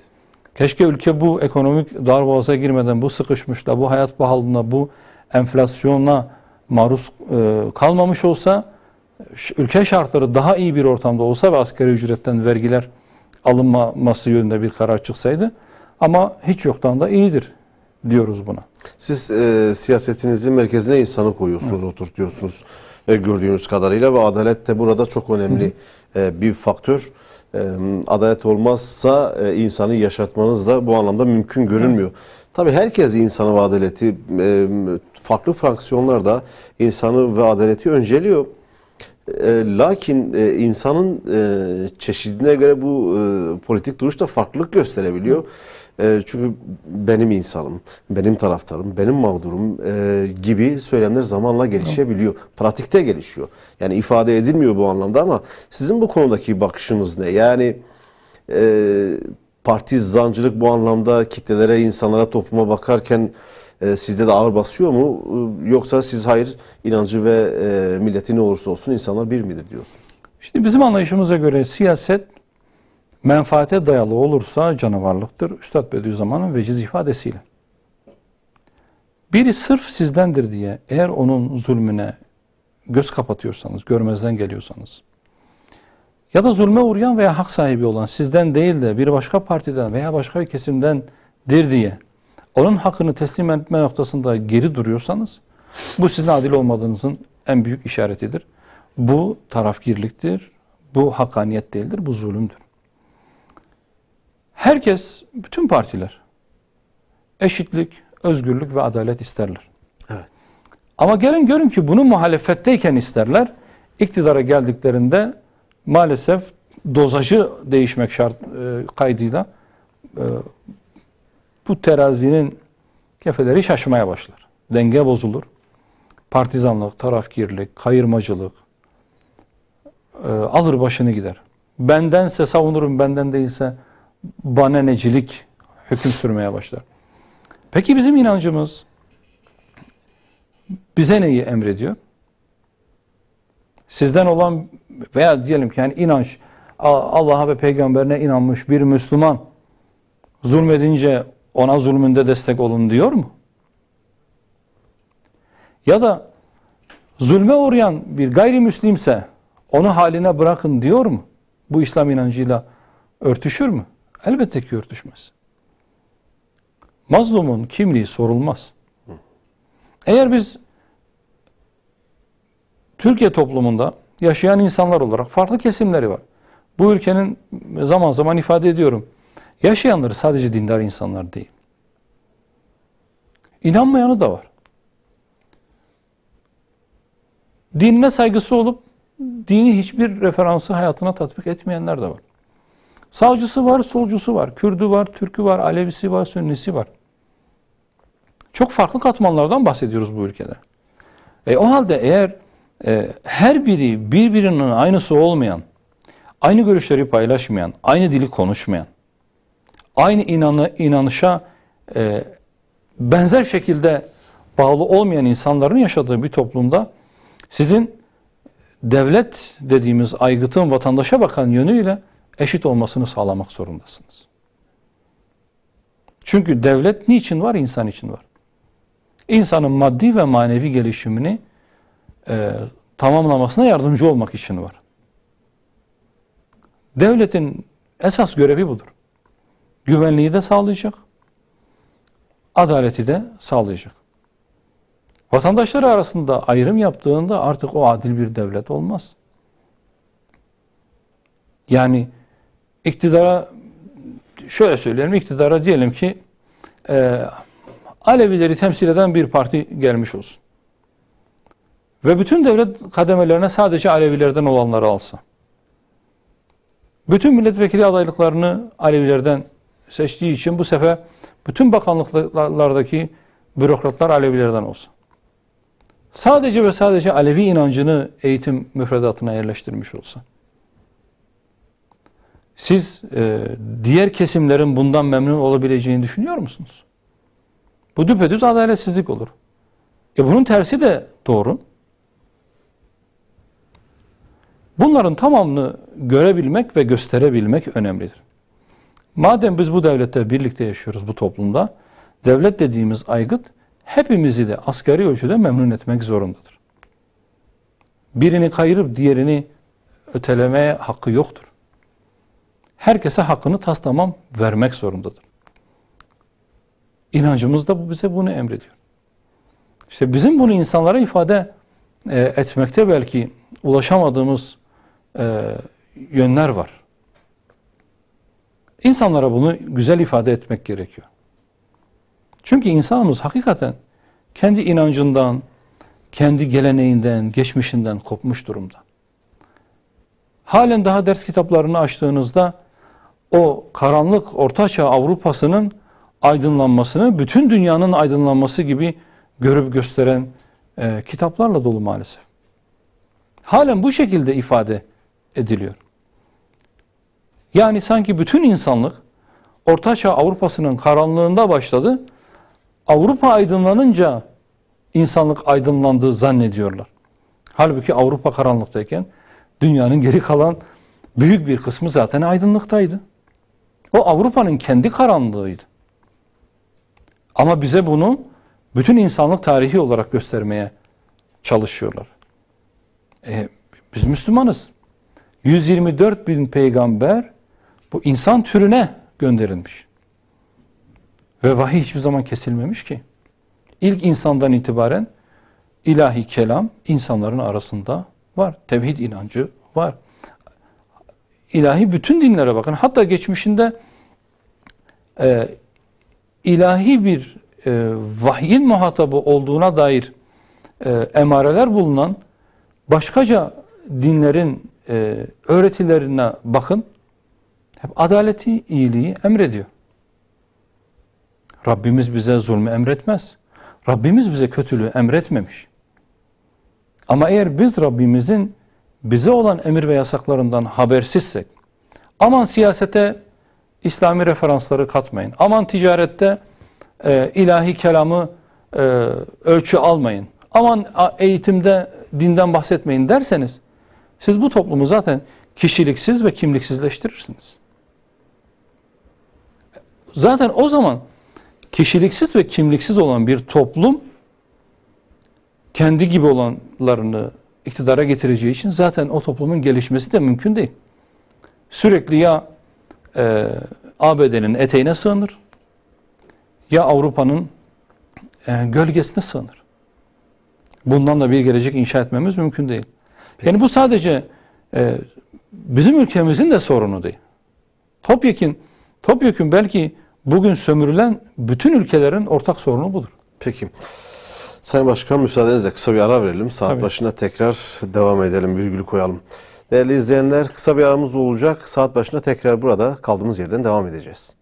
Keşke ülke bu ekonomik darboğaza girmeden, bu sıkışmışla, bu hayat pahalılığına, bu enflasyona maruz kalmamış olsa, ülke şartları daha iyi bir ortamda olsa ve asgari ücretten vergiler alınmaması yönünde bir karar çıksaydı, ama hiç yoktan da iyidir diyoruz buna. Siz siyasetinizin merkezine insanı koyuyorsunuz, oturtuyorsunuz gördüğünüz kadarıyla ve adalet de burada çok önemli bir faktör. Adalet olmazsa insanı yaşatmanız da bu anlamda mümkün görünmüyor. Tabii herkes insanı ve adaleti, farklı fraksiyonlar da insanı ve adaleti önceliyor. Lakin insanın çeşidine göre bu politik duruş da farklılık gösterebiliyor. Çünkü benim insanım, benim taraftarım, benim mağdurum gibi söylemler zamanla gelişebiliyor. Pratikte gelişiyor. Yani ifade edilmiyor bu anlamda ama sizin bu konudaki bakışınız ne? Yani partizancılık bu anlamda kitlelere, insanlara, topluma bakarken sizde de ağır basıyor mu? Yoksa siz hayır, inancı ve milleti ne olursa olsun insanlar bir midir diyorsunuz? Şimdi bizim anlayışımıza göre siyaset menfaate dayalı olursa canavarlıktır. Üstad Bediüzzaman'ın veciz ifadesiyle. Biri sırf sizdendir diye eğer onun zulmüne göz kapatıyorsanız, görmezden geliyorsanız ya da zulme uğrayan veya hak sahibi olan sizden değil de bir başka partiden veya başka bir kesimdendir diye onun hakkını teslim etme noktasında geri duruyorsanız bu sizin adil olmadığınızın en büyük işaretidir. Bu tarafgirliktir, bu hakkaniyet değildir, bu zulümdür. Herkes, bütün partiler eşitlik, özgürlük ve adalet isterler. Evet. Ama gelin görün ki bunu muhalefetteyken isterler. İktidara geldiklerinde maalesef dozajı değişmek kaydıyla bu terazinin kefeleri şaşmaya başlar. Denge bozulur. Partizanlık, tarafgirlik, kayırmacılık alır başını gider. Bendense savunurum, benden değilse bana necilik hüküm sürmeye başlar. Peki bizim inancımız bize neyi emrediyor? Sizden olan veya diyelim ki yani inanç, Allah'a ve peygamberine inanmış bir Müslüman zulmedince ona zulmünde destek olun diyor mu? Ya da zulme uğrayan bir gayrimüslimse onu haline bırakın diyor mu? Bu İslam inancıyla örtüşür mü? Elbette ki örtüşmez. Mazlumun kimliği sorulmaz. Eğer biz Türkiye toplumunda yaşayan insanlar olarak farklı kesimleri var. Bu ülkenin zaman zaman ifade ediyorum. Yaşayanları sadece dindar insanlar değil. İnanmayanı da var. Dinine saygısı olup dini hiçbir referansı hayatına tatbik etmeyenler de var. Sağcısı var, solcusu var, Kürdü var, Türkü var, Alevisi var, Sünnisi var. Çok farklı katmanlardan bahsediyoruz bu ülkede. O halde eğer her biri birbirinin aynısı olmayan, aynı görüşleri paylaşmayan, aynı dili konuşmayan, aynı inanışa benzer şekilde bağlı olmayan insanların yaşadığı bir toplumda sizin devlet dediğimiz aygıtın vatandaşa bakan yönüyle eşit olmasını sağlamak zorundasınız. Çünkü devlet niçin var? İnsan için var. İnsanın maddi ve manevi gelişimini tamamlamasına yardımcı olmak için var. Devletin esas görevi budur. Güvenliği de sağlayacak, adaleti de sağlayacak. Vatandaşları arasında ayrım yaptığında artık o adil bir devlet olmaz. Yani iktidara, şöyle söyleyelim, iktidara diyelim ki Alevileri temsil eden bir parti gelmiş olsun. Ve bütün devlet kademelerine sadece Alevilerden olanları alsa. Bütün milletvekili adaylıklarını Alevilerden seçtiği için bu sefer bütün bakanlıklardaki bürokratlar Alevilerden olsa. Sadece ve sadece Alevi inancını eğitim müfredatına yerleştirmiş olsa. Siz diğer kesimlerin bundan memnun olabileceğini düşünüyor musunuz? Bu düpedüz adaletsizlik olur. Bunun tersi de doğru. Bunların tamamını görebilmek ve gösterebilmek önemlidir. Madem biz bu devlette birlikte yaşıyoruz, bu toplumda, devlet dediğimiz aygıt hepimizi de asgari ölçüde memnun etmek zorundadır. Birini kayırıp diğerini ötelemeye hakkı yoktur. Herkese hakkını taslamam vermek zorundadır. İnancımız da bize bunu emrediyor. İşte bizim bunu insanlara ifade etmekte belki ulaşamadığımız yönler var. İnsanlara bunu güzel ifade etmek gerekiyor. Çünkü insanımız hakikaten kendi inancından, kendi geleneğinden, geçmişinden kopmuş durumda. Halen daha ders kitaplarını açtığınızda o karanlık Ortaçağ Avrupa'sının aydınlanmasını, bütün dünyanın aydınlanması gibi görüp gösteren kitaplarla dolu maalesef. Halen bu şekilde ifade ediliyor. Yani sanki bütün insanlık Ortaçağ Avrupa'sının karanlığında başladı. Avrupa aydınlanınca insanlık aydınlandığı zannediyorlar. Halbuki Avrupa karanlıktayken dünyanın geri kalan büyük bir kısmı zaten aydınlıktaydı. O Avrupa'nın kendi karanlığıydı. Ama bize bunu bütün insanlık tarihi olarak göstermeye çalışıyorlar. Biz Müslümanız. 124 bin peygamber bu insan türüne gönderilmiş. Ve vahiy hiçbir zaman kesilmemiş ki. İlk insandan itibaren ilahi kelam insanların arasında var. Tevhid inancı var. İlahi bütün dinlere bakın. Hatta geçmişinde ilahi bir vahyin muhatabı olduğuna dair emareler bulunan başkaca dinlerin öğretilerine bakın. Hep adaleti, iyiliği emrediyor. Rabbimiz bize zulmü emretmez. Rabbimiz bize kötülüğü emretmemiş. Ama eğer biz Rabbimizin bize olan emir ve yasaklarından habersizsek, aman siyasete İslami referansları katmayın, aman ticarette ilahi kelamı ölçü almayın, aman eğitimde dinden bahsetmeyin derseniz, siz bu toplumu zaten kişiliksiz ve kimliksizleştirirsiniz. Zaten o zaman kişiliksiz ve kimliksiz olan bir toplum kendi gibi olanlarını iktidara getireceği için zaten o toplumun gelişmesi de mümkün değil. Sürekli ya ABD'nin eteğine sığınır ya Avrupa'nın gölgesine sığınır. Bundan da bir gelecek inşa etmemiz mümkün değil. Yani bu sadece bizim ülkemizin de sorunu değil. Topyekun belki bugün sömürülen bütün ülkelerin ortak sorunu budur. Peki. Sayın Başkan, müsaadenizle kısa bir ara verelim. Saat Tabii. başına tekrar devam edelim, virgül koyalım. Değerli izleyenler, kısa bir aramız olacak. Saat başına tekrar burada kaldığımız yerden devam edeceğiz.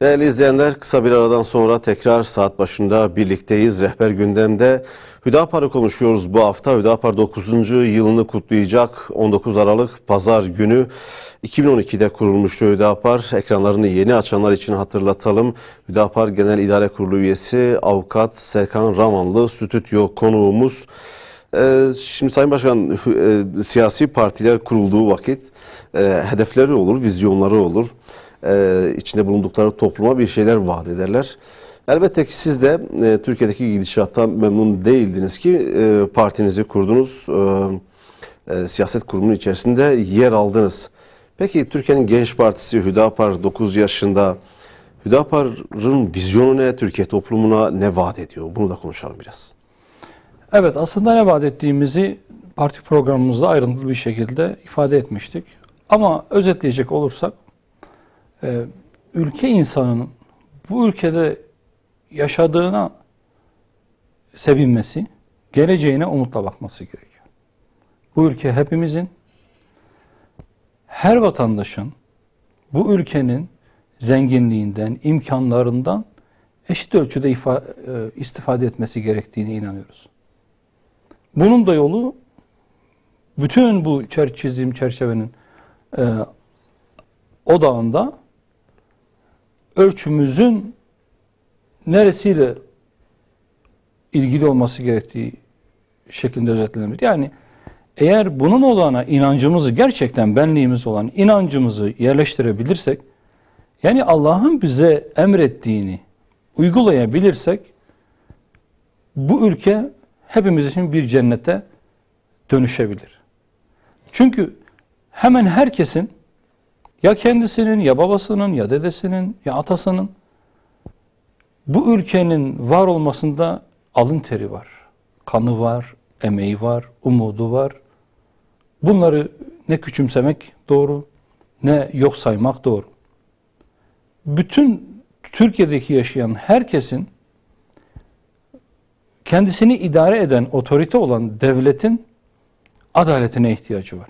Değerli izleyenler, kısa bir aradan sonra tekrar saat başında birlikteyiz. Rehber gündemde Hüdapar'ı konuşuyoruz bu hafta. Hüdapar 9. yılını kutlayacak. 19 Aralık Pazar günü 2012'de kurulmuştu Hüdapar. Ekranlarını yeni açanlar için hatırlatalım. Hüdapar Genel İdare Kurulu üyesi Avukat Serkan Ramanlı stüdyo konuğumuz. Şimdi Sayın Başkan, siyasi partiler kurulduğu vakit hedefleri olur, vizyonları olur. İçinde bulundukları topluma bir şeyler vaat ederler. Elbette ki siz de Türkiye'deki gidişattan memnun değildiniz ki partinizi kurdunuz, siyaset kurumunun içerisinde yer aldınız. Peki Türkiye'nin Genç Partisi Hüdapar 9 yaşında, Hüdapar'ın vizyonu ne, Türkiye toplumuna ne vaat ediyor? Bunu da konuşalım biraz. Evet, aslında ne vaat ettiğimizi parti programımızda ayrıntılı bir şekilde ifade etmiştik. Ama özetleyecek olursak, ülke insanının bu ülkede yaşadığına sevinmesi, geleceğine umutla bakması gerekiyor. Bu ülke hepimizin, her vatandaşın bu ülkenin zenginliğinden, imkanlarından eşit ölçüde istifade etmesi gerektiğine inanıyoruz. Bunun da yolu bütün bu çizdiğim çerçevenin odağında ölçümüzün neresiyle ilgili olması gerektiği şeklinde özetlenir. Yani eğer bunun olana inancımızı, gerçekten benliğimiz olan inancımızı yerleştirebilirsek, yani Allah'ın bize emrettiğini uygulayabilirsek, bu ülke hepimiz için bir cennete dönüşebilir. Çünkü hemen herkesin, ya kendisinin, ya babasının, ya dedesinin, ya atasının bu ülkenin var olmasında alın teri var, kanı var, emeği var, umudu var. Bunları ne küçümsemek doğru, ne yok saymak doğru. Bütün Türkiye'deki yaşayan herkesin kendisini idare eden, otorite olan devletin adaletine ihtiyacı var.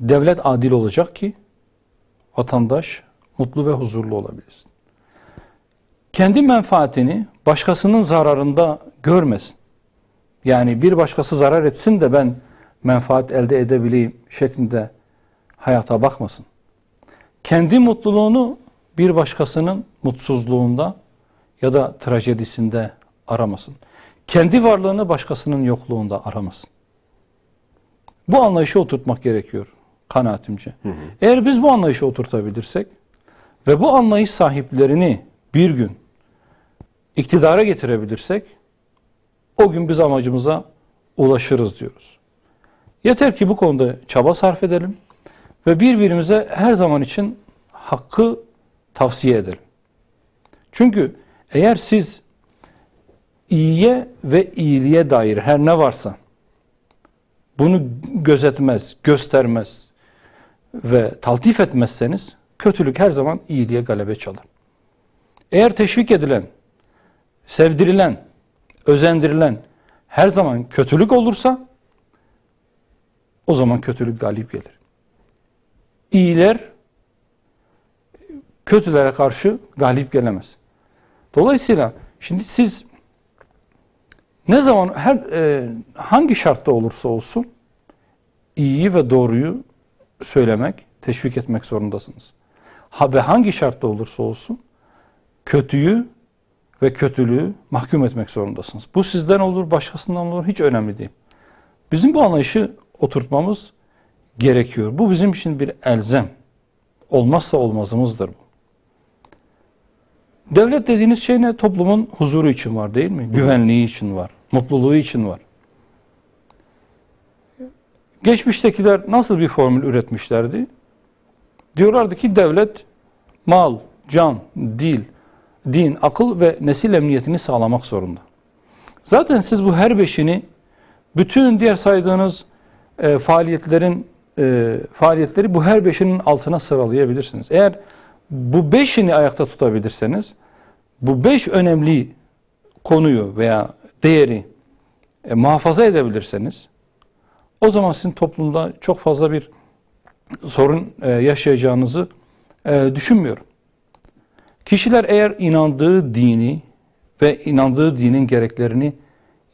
Devlet adil olacak ki vatandaş mutlu ve huzurlu olabilsin. Kendi menfaatini başkasının zararında görmesin. Yani bir başkası zarar etsin de ben menfaat elde edebileyim şeklinde hayata bakmasın. Kendi mutluluğunu bir başkasının mutsuzluğunda ya da trajedisinde aramasın. Kendi varlığını başkasının yokluğunda aramasın. Bu anlayışı oturtmak gerekiyor kanaatimce. Eğer biz bu anlayışı oturtabilirsek ve bu anlayış sahiplerini bir gün iktidara getirebilirsek, o gün biz amacımıza ulaşırız diyoruz. Yeter ki bu konuda çaba sarf edelim ve birbirimize her zaman için hakkı tavsiye edelim. Çünkü eğer siz iyiye ve iyiliğe dair her ne varsa bunu gözetmez, göstermez ve taltif etmezseniz kötülük her zaman iyiliğe galebe çalar. Eğer teşvik edilen, sevdirilen, özendirilen her zaman kötülük olursa o zaman kötülük galip gelir. İyiler kötülere karşı galip gelemez. Dolayısıyla şimdi siz ne zaman hangi şartta olursa olsun iyiyi ve doğruyu söylemek, teşvik etmek zorundasınız. Ve hangi şartta olursa olsun kötüyü ve kötülüğü mahkum etmek zorundasınız. Bu sizden olur, başkasından olur, hiç önemli değil. Bizim bu anlayışı oturtmamız gerekiyor. Bu bizim için bir elzem. Olmazsa olmazımızdır bu. Devlet dediğiniz şey ne? Toplumun huzuru için var değil mi? Güvenliği için var. Mutluluğu için var. Geçmiştekiler nasıl bir formül üretmişlerdi? Diyorlardı ki devlet mal, can, din, akıl ve nesil emniyetini sağlamak zorunda. Zaten siz bu her beşini bütün diğer saydığınız faaliyetleri bu her beşinin altına sıralayabilirsiniz. Eğer bu beşini ayakta tutabilirseniz, bu beş önemli konuyu veya değeri muhafaza edebilirseniz, o zaman sizin toplumda çok fazla bir sorun yaşayacağınızı düşünmüyorum. Kişiler eğer inandığı dini ve inandığı dinin gereklerini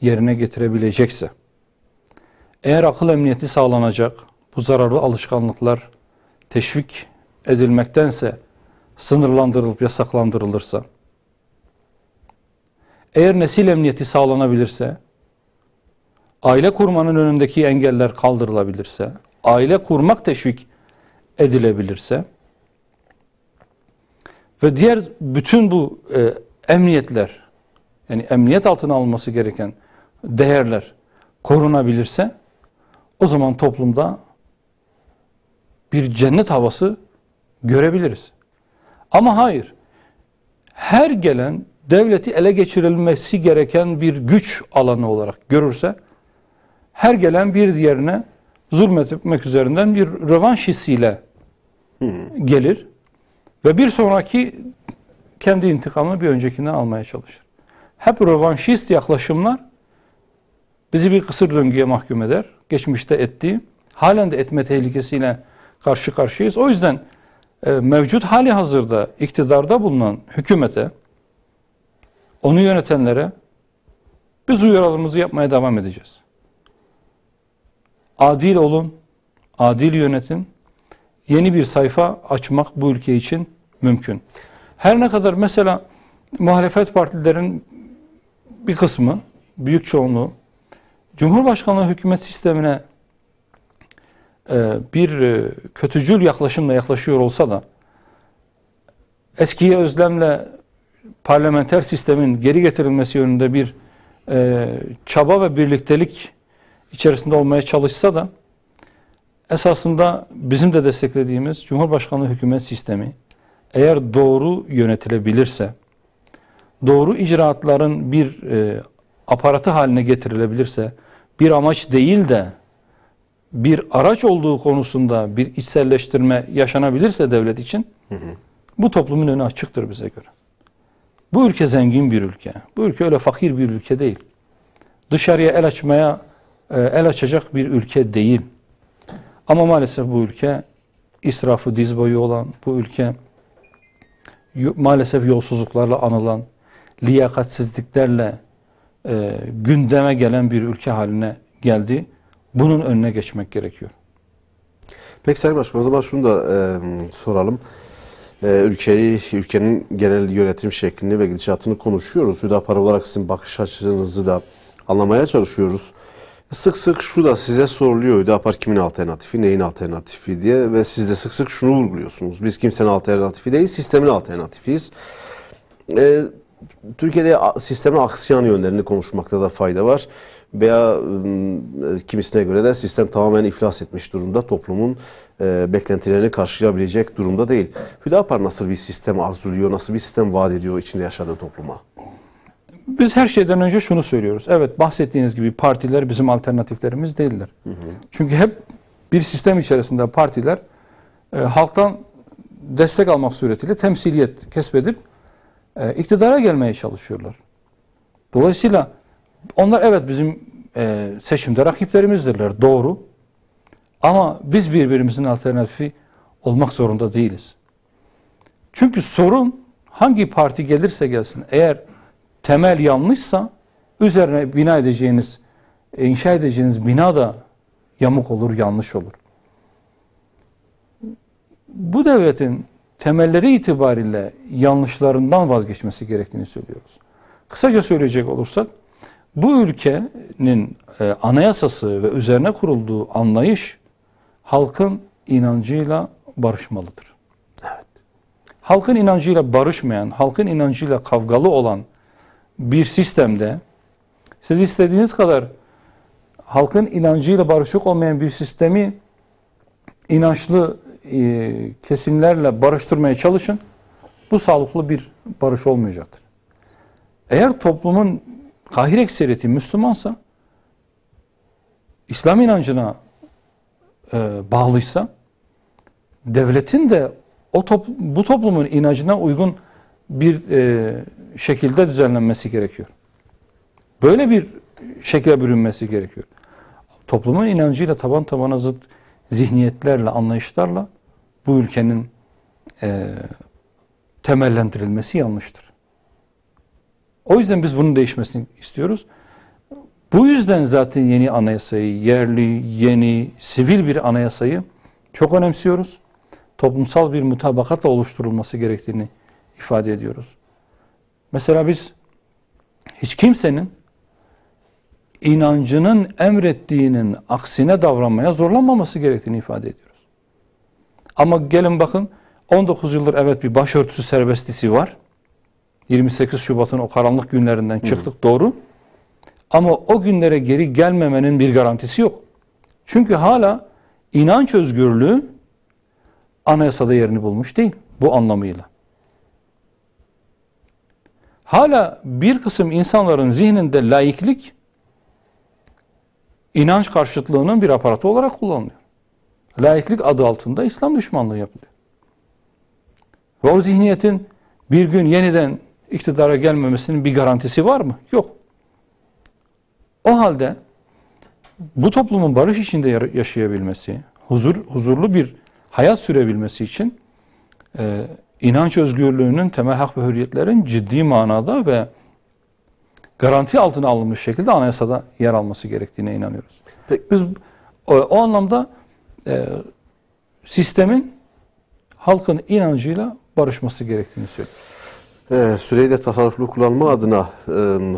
yerine getirebilecekse, eğer akıl emniyeti sağlanacak, bu zararlı alışkanlıklar teşvik edilmektense sınırlandırılıp yasaklandırılırsa, eğer nesil emniyeti sağlanabilirse, aile kurmanın önündeki engeller kaldırılabilirse, aile kurmak teşvik edilebilirse ve diğer bütün bu emniyetler, yani emniyet altına alınması gereken değerler korunabilirse, o zaman toplumda bir cennet havası görebiliriz. Ama hayır, her gelen devleti ele geçirilmesi gereken bir güç alanı olarak görürse, her gelen bir diğerine zulmetmek üzerinden bir rövanş hissiyle gelir ve bir sonraki kendi intikamını bir öncekinden almaya çalışır. Hep rövanşist yaklaşımlar bizi bir kısır döngüye mahkum eder. Geçmişte ettiği, halen de etme tehlikesiyle karşı karşıyayız. O yüzden mevcut hali hazırda iktidarda bulunan hükümete, onu yönetenlere biz uyarılarımızı yapmaya devam edeceğiz. Adil olun, adil yönetin. Yeni bir sayfa açmak bu ülke için mümkün. Her ne kadar mesela muhalefet partilerin bir kısmı, büyük çoğunluğu Cumhurbaşkanlığı hükümet sistemine bir kötücül yaklaşımla yaklaşıyor olsa da eskiye özlemle parlamenter sistemin geri getirilmesi yönünde bir çaba ve birliktelik içerisinde olmaya çalışsa da esasında bizim de desteklediğimiz Cumhurbaşkanlığı hükümet sistemi eğer doğru yönetilebilirse, doğru icraatların bir aparatı haline getirilebilirse, bir amaç değil de bir araç olduğu konusunda bir içselleştirme yaşanabilirse devlet için, bu toplumun önü açıktır bize göre. Bu ülke zengin bir ülke. Bu ülke öyle fakir bir ülke değil. Dışarıya el açacak bir ülke değil. Ama maalesef bu ülke israfı diz boyu olan, bu ülke maalesef yolsuzluklarla anılan, liyakatsizliklerle gündeme gelen bir ülke haline geldi. Bunun önüne geçmek gerekiyor. Peki Sayın Başkan, o zaman şunu da soralım. Ülkenin genel yönetim şeklini ve gidişatını konuşuyoruz. Hüdapar olarak sizin bakış açınızı da anlamaya çalışıyoruz. Sık sık şu da size soruluyor. Hüdapar kimin alternatifi, neyin alternatifi diye ve siz de sık sık şunu vurguluyorsunuz. Biz kimsenin alternatifi değil, sistemin alternatifiyiz. Türkiye'de sistemin aksayan yönlerini konuşmakta da fayda var. Veya kimisine göre de sistem tamamen iflas etmiş durumda. Toplumun beklentilerini karşılayabilecek durumda değil. Hüdapar nasıl bir sistem arzuluyor, nasıl bir sistem vaat ediyor içinde yaşadığı topluma? Biz her şeyden önce şunu söylüyoruz. Evet, bahsettiğiniz gibi partiler bizim alternatiflerimiz değiller. Çünkü hep bir sistem içerisinde partiler halktan destek almak suretiyle temsiliyet kesbedip iktidara gelmeye çalışıyorlar. Dolayısıyla onlar evet bizim seçimde rakiplerimizdirler, doğru. Ama biz birbirimizin alternatifi olmak zorunda değiliz. Çünkü sorun hangi parti gelirse gelsin, eğer temel yanlışsa üzerine bina edeceğiniz, inşa edeceğiniz bina da yamuk olur, yanlış olur. Bu devletin temelleri itibariyle yanlışlarından vazgeçmesi gerektiğini söylüyoruz. Kısaca söyleyecek olursak, bu ülkenin anayasası ve üzerine kurulduğu anlayış halkın inancıyla barışmalıdır. Evet. Halkın inancıyla barışmayan, halkın inancıyla kavgalı olan bir sistemde siz istediğiniz kadar halkın inancıyla barışık olmayan bir sistemi inançlı kesimlerle barıştırmaya çalışın. Bu sağlıklı bir barış olmayacaktır. Eğer toplumun kahir ekseriyeti Müslümansa, İslam inancına bağlıysa, devletin de bu toplumun inancına uygun bir şekilde düzenlenmesi gerekiyor. Böyle bir şekle bürünmesi gerekiyor. Toplumun inancıyla taban tabana zıt zihniyetlerle, anlayışlarla bu ülkenin temellendirilmesi yanlıştır. O yüzden biz bunun değişmesini istiyoruz. Bu yüzden zaten yeni anayasayı, yerli, yeni, sivil bir anayasayı çok önemsiyoruz. Toplumsal bir mutabakatla oluşturulması gerektiğini ifade ediyoruz. Mesela biz hiç kimsenin inancının emrettiğinin aksine davranmaya zorlanmaması gerektiğini ifade ediyoruz. Ama gelin bakın, 19 yıldır evet bir başörtüsü serbestisi var. 28 Şubat'ın o karanlık günlerinden çıktık, doğru. Ama o günlere geri gelmemenin bir garantisi yok. Çünkü hala inanç özgürlüğü anayasada yerini bulmuş değil bu anlamıyla. Hala bir kısım insanların zihninde laiklik inanç karşıtlığının bir aparatı olarak kullanılıyor. Laiklik adı altında İslam düşmanlığı yapılıyor. Ve o zihniyetin bir gün yeniden iktidara gelmemesinin bir garantisi var mı? Yok. O halde bu toplumun barış içinde yaşayabilmesi, huzurlu bir hayat sürebilmesi için inanç özgürlüğünün, temel hak ve hürriyetlerin ciddi manada ve garanti altına alınmış şekilde anayasada yer alması gerektiğine inanıyoruz. Peki. Biz o anlamda sistemin halkın inancıyla barışması gerektiğini söylüyoruz. Süreyi de tasarruflu kullanma adına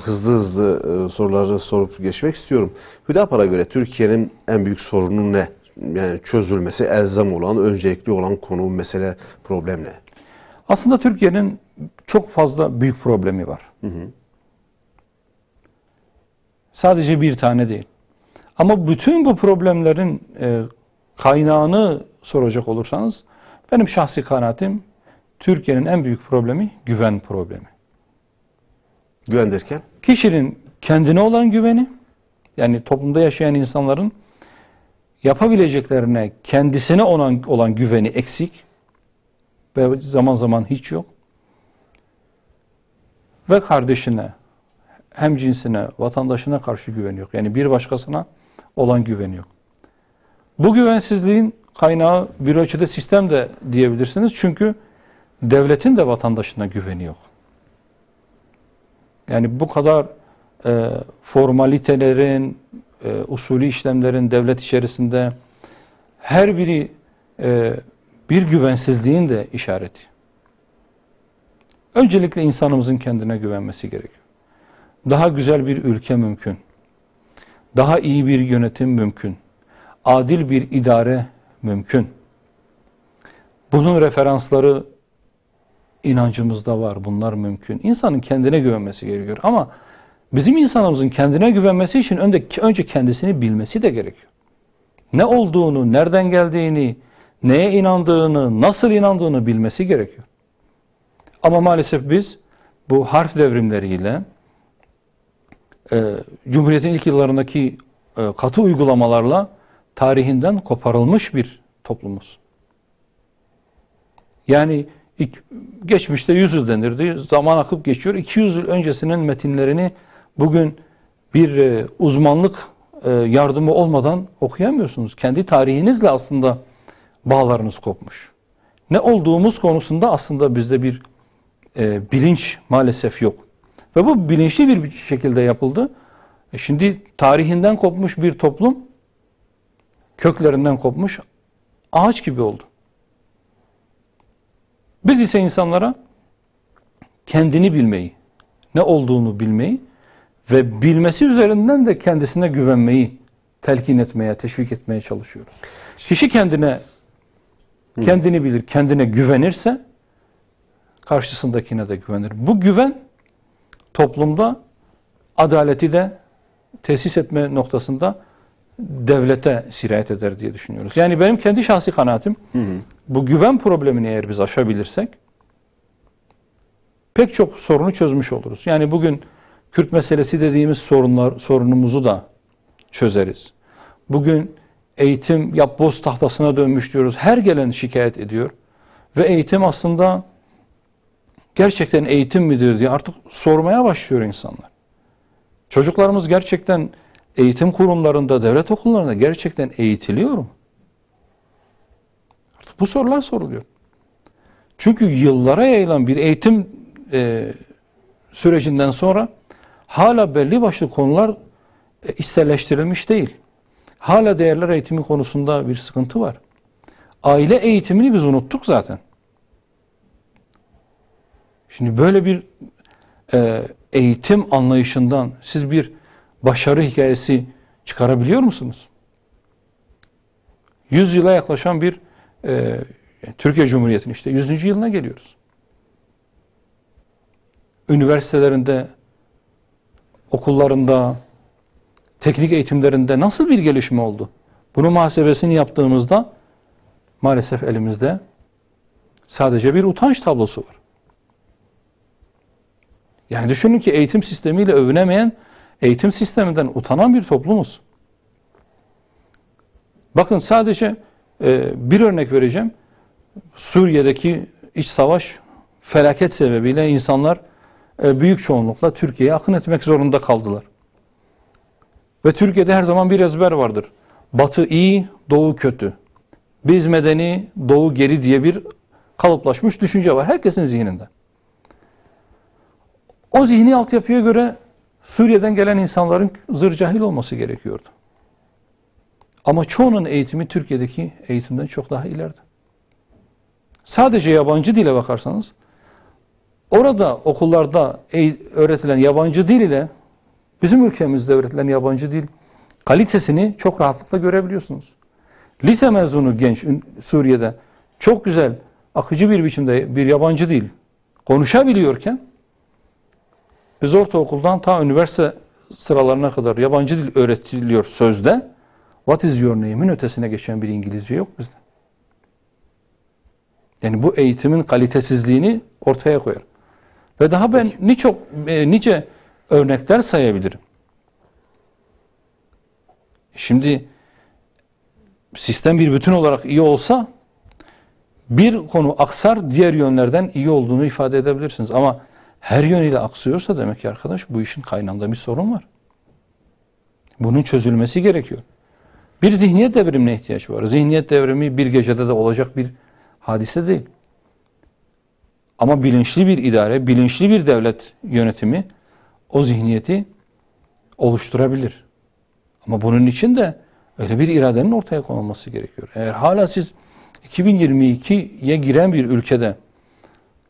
hızlı soruları sorup geçmek istiyorum. Hüdapar'a göre Türkiye'nin en büyük sorunu ne? Yani çözülmesi elzem olan, öncelikli olan konu, mesele, problem ne? Aslında Türkiye'nin çok fazla büyük problemi var. Sadece bir tane değil. Ama bütün bu problemlerin kaynağını soracak olursanız, benim şahsi kanaatim Türkiye'nin en büyük problemi güven problemi. Güven derken? Kişinin kendine olan güveni, yani toplumda yaşayan insanların yapabileceklerine, kendisine olan güveni eksik ve zaman zaman hiç yok. Ve kardeşine, hemcinsine, vatandaşına karşı güveni yok. Yani bir başkasına olan güveni yok. Bu güvensizliğin kaynağı bir ölçüde sistem de diyebilirsiniz. Çünkü devletin de vatandaşına güveni yok. Yani bu kadar formalitelerin, usulü işlemlerin devlet içerisinde her biri bir güvensizliğin de işareti. Öncelikle insanımızın kendine güvenmesi gerekiyor. Daha güzel bir ülke mümkün. Daha iyi bir yönetim mümkün. Adil bir idare mümkün. Bunun referansları inancımızda var. Bunlar mümkün. İnsanın kendine güvenmesi gerekiyor. Ama bizim insanımızın kendine güvenmesi için önce kendisini bilmesi de gerekiyor. Ne olduğunu, nereden geldiğini, neye inandığını, nasıl inandığını bilmesi gerekiyor. Ama maalesef biz bu harf devrimleriyle, Cumhuriyet'in ilk yıllarındaki katı uygulamalarla tarihinden koparılmış bir toplumuz. Yani geçmişte 100 yıl denirdi. Zaman akıp geçiyor. 200 yıl öncesinin metinlerini bugün bir uzmanlık yardımı olmadan okuyamıyorsunuz. Kendi tarihinizle aslında bağlarınız kopmuş. Ne olduğumuz konusunda aslında bizde bir bilinç maalesef yok. Ve bu bilinçli bir şekilde yapıldı. Şimdi tarihinden kopmuş bir toplum, köklerinden kopmuş ağaç gibi oldu. Biz ise insanlara kendini bilmeyi, ne olduğunu bilmeyi ve bilmesi üzerinden de kendisine güvenmeyi telkin etmeye, teşvik etmeye çalışıyoruz. Kişi kendini bilir, kendine güvenirse karşısındakine de güvenir. Bu güven toplumda adaleti de tesis etme noktasında devlete sirayet eder diye düşünüyoruz. Yani benim kendi şahsi kanaatim, bu güven problemini eğer biz aşabilirsek pek çok sorunu çözmüş oluruz. Yani bugün Kürt meselesi dediğimiz sorunumuzu da çözeriz. Bugün eğitim yapboz tahtasına dönmüş diyoruz. Her gelen şikayet ediyor. Ve eğitim aslında gerçekten eğitim midir diye artık sormaya başlıyor insanlar. Çocuklarımız gerçekten eğitim kurumlarında, devlet okullarında gerçekten eğitiliyor mu? Artık bu sorular soruluyor. Çünkü yıllara yayılan bir eğitim sürecinden sonra hala belli başlı konular içselleştirilmiş değil. Hala değerler eğitimi konusunda bir sıkıntı var. Aile eğitimini biz unuttuk zaten. Şimdi böyle bir eğitim anlayışından siz bir başarı hikayesi çıkarabiliyor musunuz? 100 yıla yaklaşan bir Türkiye Cumhuriyeti'nin işte 100. yılına geliyoruz. Üniversitelerinde, okullarında, teknik eğitimlerinde nasıl bir gelişme oldu? Bunun muhasebesini yaptığımızda maalesef elimizde sadece bir utanç tablosu var. Yani düşünün ki eğitim sistemiyle övünemeyen, eğitim sisteminden utanan bir toplumuz. Bakın sadece bir örnek vereceğim. Suriye'deki iç savaş felaket sebebiyle insanlar büyük çoğunlukla Türkiye'ye akın etmek zorunda kaldılar. Ve Türkiye'de her zaman bir ezber vardır. Batı iyi, Doğu kötü. Biz medeni, Doğu geri diye bir kalıplaşmış düşünce var herkesin zihninde. O zihni altyapıya göre Suriye'den gelen insanların zır cahil olması gerekiyordu. Ama çoğunun eğitimi Türkiye'deki eğitimden çok daha ileride. Sadece yabancı dile bakarsanız, orada okullarda öğretilen yabancı dil ile bizim ülkemizde öğretilen yabancı dil kalitesini çok rahatlıkla görebiliyorsunuz. Lise mezunu genç Suriye'de çok güzel, akıcı bir biçimde bir yabancı dil konuşabiliyorken biz ortaokuldan ta üniversite sıralarına kadar yabancı dil öğretiliyor sözde. What is your name'in ötesine geçen bir İngilizce yok bizde. Yani bu eğitimin kalitesizliğini ortaya koyar. Ve daha ben nice örnekler sayabilirim. Şimdi sistem bir bütün olarak iyi olsa bir konu aksar, diğer yönlerden iyi olduğunu ifade edebilirsiniz. Ama her yönüyle aksıyorsa demek ki arkadaş bu işin kaynağında bir sorun var. Bunun çözülmesi gerekiyor. Bir zihniyet devrimine ihtiyaç var. Zihniyet devrimi bir gecede de olacak bir hadise değil. Ama bilinçli bir idare, bilinçli bir devlet yönetimi o zihniyeti oluşturabilir. Ama bunun için de öyle bir iradenin ortaya konulması gerekiyor. Eğer hala siz 2022'ye giren bir ülkede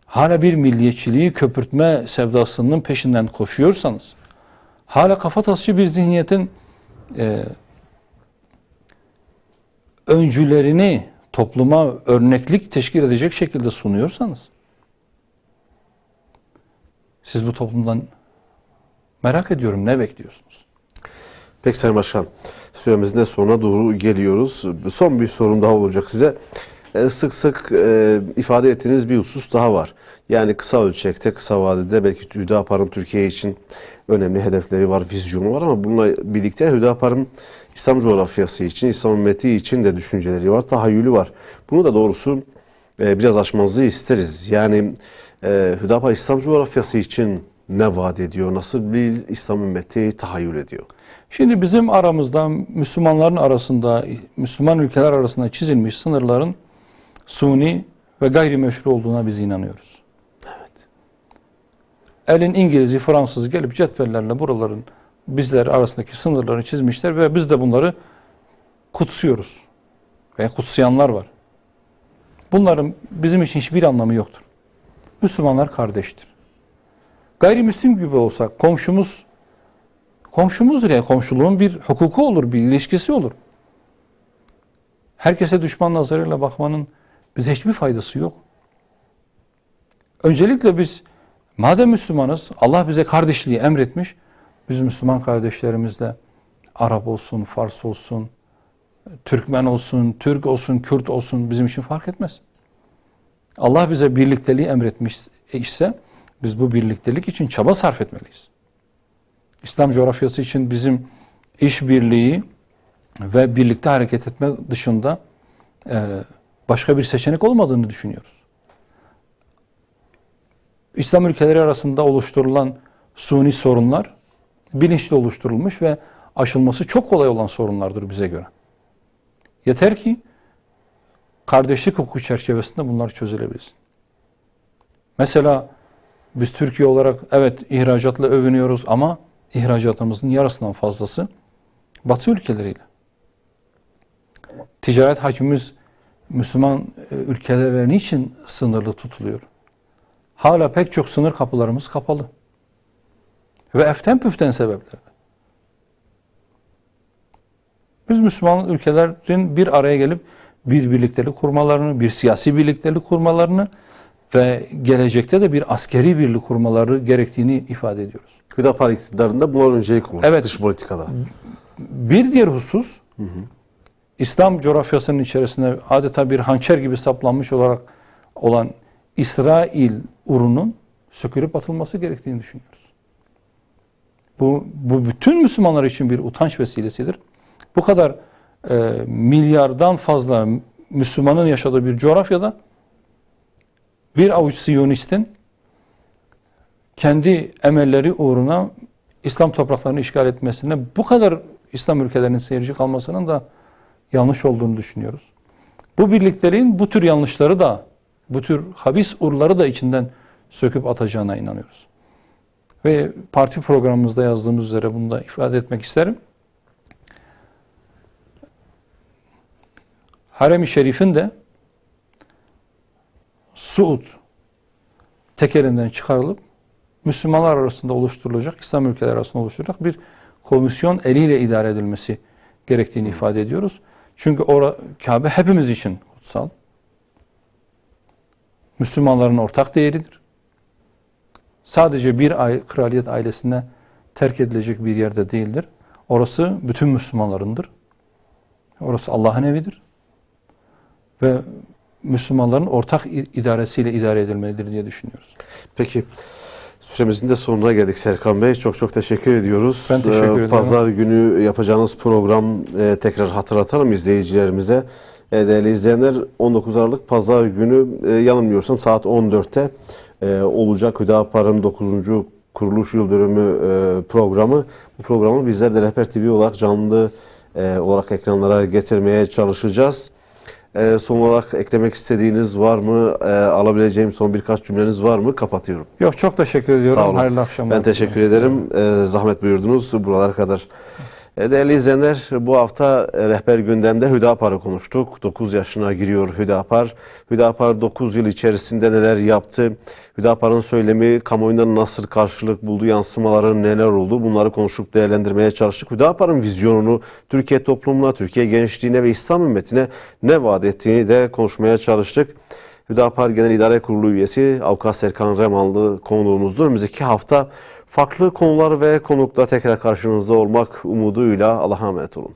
hala bir milliyetçiliği köpürtme sevdasının peşinden koşuyorsanız, hala kafatasçı bir zihniyetin öncülerini topluma örneklik teşkil edecek şekilde sunuyorsanız, siz bu toplumdan merak ediyorum ne bekliyorsunuz? Peki Sayın Başkan, süremizin de sonuna doğru geliyoruz. Son bir sorum daha olacak size. sık sık ifade ettiğiniz bir husus daha var. Yani kısa ölçekte, kısa vadede belki Hüdapar'ın Türkiye için önemli hedefleri var, vizyonu var ama bununla birlikte Hüdapar'ın İslam coğrafyası için, İslam ümmeti için de düşünceleri var, tahayyülü var. Bunu da doğrusu biraz açmanızı isteriz. Yani Hüdapar İslam coğrafyası için ne vaat ediyor, nasıl bir İslam ümmeti tahayyül ediyor? Şimdi bizim aramızda, Müslümanların arasında, Müslüman ülkeler arasında çizilmiş sınırların suni ve gayrimeşru olduğuna biz inanıyoruz. Evet. Elin İngiliz'i, Fransız'ı gelip cetvellerle buraların bizler arasındaki sınırları çizmişler ve biz de bunları kutsuyoruz. Ve kutsayanlar var. Bunların bizim için hiçbir anlamı yoktur. Müslümanlar kardeştir. Gayrimüslim gibi olsak komşumuzdur ya, komşuluğun bir hukuku olur, bir ilişkisi olur. Herkese düşman nazarıyla bakmanın bize hiçbir faydası yok. Öncelikle biz madem Müslümanız, Allah bize kardeşliği emretmiş, biz Müslüman kardeşlerimizle Arap olsun, Fars olsun, Türkmen olsun, Türk olsun, Kürt olsun bizim için fark etmez. Allah bize birlikteliği emretmiş ise biz bu birliktelik için çaba sarf etmeliyiz. İslam coğrafyası için bizim işbirliği ve birlikte hareket etme dışında başka bir seçenek olmadığını düşünüyoruz. İslam ülkeleri arasında oluşturulan suni sorunlar bilinçli oluşturulmuş ve aşılması çok kolay olan sorunlardır bize göre. Yeter ki kardeşlik hukuku çerçevesinde bunlar çözülebilsin. Mesela biz Türkiye olarak evet ihracatla övünüyoruz ama ihracatımızın yarısından fazlası Batı ülkeleriyle. Ticaret hacmimiz Müslüman ülkelere niçin sınırlı tutuluyor? Hala pek çok sınır kapılarımız kapalı. Ve eften püften sebeplerle. Biz Müslüman ülkelerin bir araya gelip bir birliktelik kurmalarını, bir siyasi birliktelik kurmalarını ve gelecekte de bir askeri birlik kurmaları gerektiğini ifade ediyoruz. Hüdapar iktidarında bunlar öncelik olur, Evet. dış politikada. Bir diğer husus, İslam coğrafyasının içerisinde adeta bir hançer gibi saplanmış olarak olan İsrail urunun sökülüp atılması gerektiğini düşünüyoruz. Bu bütün Müslümanlar için bir utanç vesilesidir. Bu kadar milyardan fazla Müslümanın yaşadığı bir coğrafyada bir avuç Siyonistin kendi emelleri uğruna İslam topraklarını işgal etmesine, bu kadar İslam ülkelerinin seyirci kalmasının da yanlış olduğunu düşünüyoruz. Bu birlikteliğin bu tür yanlışları da, bu tür habis urları da içinden söküp atacağına inanıyoruz. Ve parti programımızda yazdığımız üzere bunu da ifade etmek isterim. Harem-i Şerif'in de Suud tekelinden çıkarılıp Müslümanlar arasında oluşturulacak, İslam ülkeleri arasında oluşturulacak bir komisyon eliyle idare edilmesi gerektiğini ifade ediyoruz. Çünkü Kabe hepimiz için kutsal. Müslümanların ortak değeridir. Sadece bir kraliyet ailesine terk edilecek bir yerde değildir. Orası bütün Müslümanlarındır. Orası Allah'ın evidir. Ve Müslümanların ortak idaresiyle idare edilmelidir diye düşünüyoruz. Peki, süremizin de sonuna geldik Serkan Bey. Çok teşekkür ediyoruz. Ben teşekkür ederim. Pazar günü yapacağınız program tekrar hatırlatalım izleyicilerimize. Değerli izleyenler, 19 Aralık Pazar günü yanılmıyorsam saat 14'te olacak Hüdapar'ın 9. kuruluş yıl dönümü programı. Bu programı bizler de Rehber TV olarak canlı olarak ekranlara getirmeye çalışacağız. Son olarak eklemek istediğiniz var mı? Alabileceğim son birkaç cümleniz var mı? Kapatıyorum. Yok, çok teşekkür ediyorum. Sağ olun. Hayırlı akşamlar. Ben teşekkür ederim. Zahmet buyurdunuz buralara kadar. Değerli izleyenler, bu hafta Rehber Gündem'de Hüdapar'ı konuştuk. 9 yaşına giriyor Hüdapar. Hüdapar 9 yıl içerisinde neler yaptı? Hüdapar'ın söylemi kamuoyunda nasıl karşılık buldu? Yansımaları neler oldu? Bunları konuşup değerlendirmeye çalıştık. Hüdapar'ın vizyonunu Türkiye toplumuna, Türkiye gençliğine ve İslam ümmetine ne vaat ettiğini de konuşmaya çalıştık. Hüdapar Genel İdare Kurulu üyesi Avukat Serkan Remanlı konuğumuzdu. Önümüzdeki hafta farklı konular ve konukla tekrar karşınızda olmak umuduyla Allah'a emanet olun.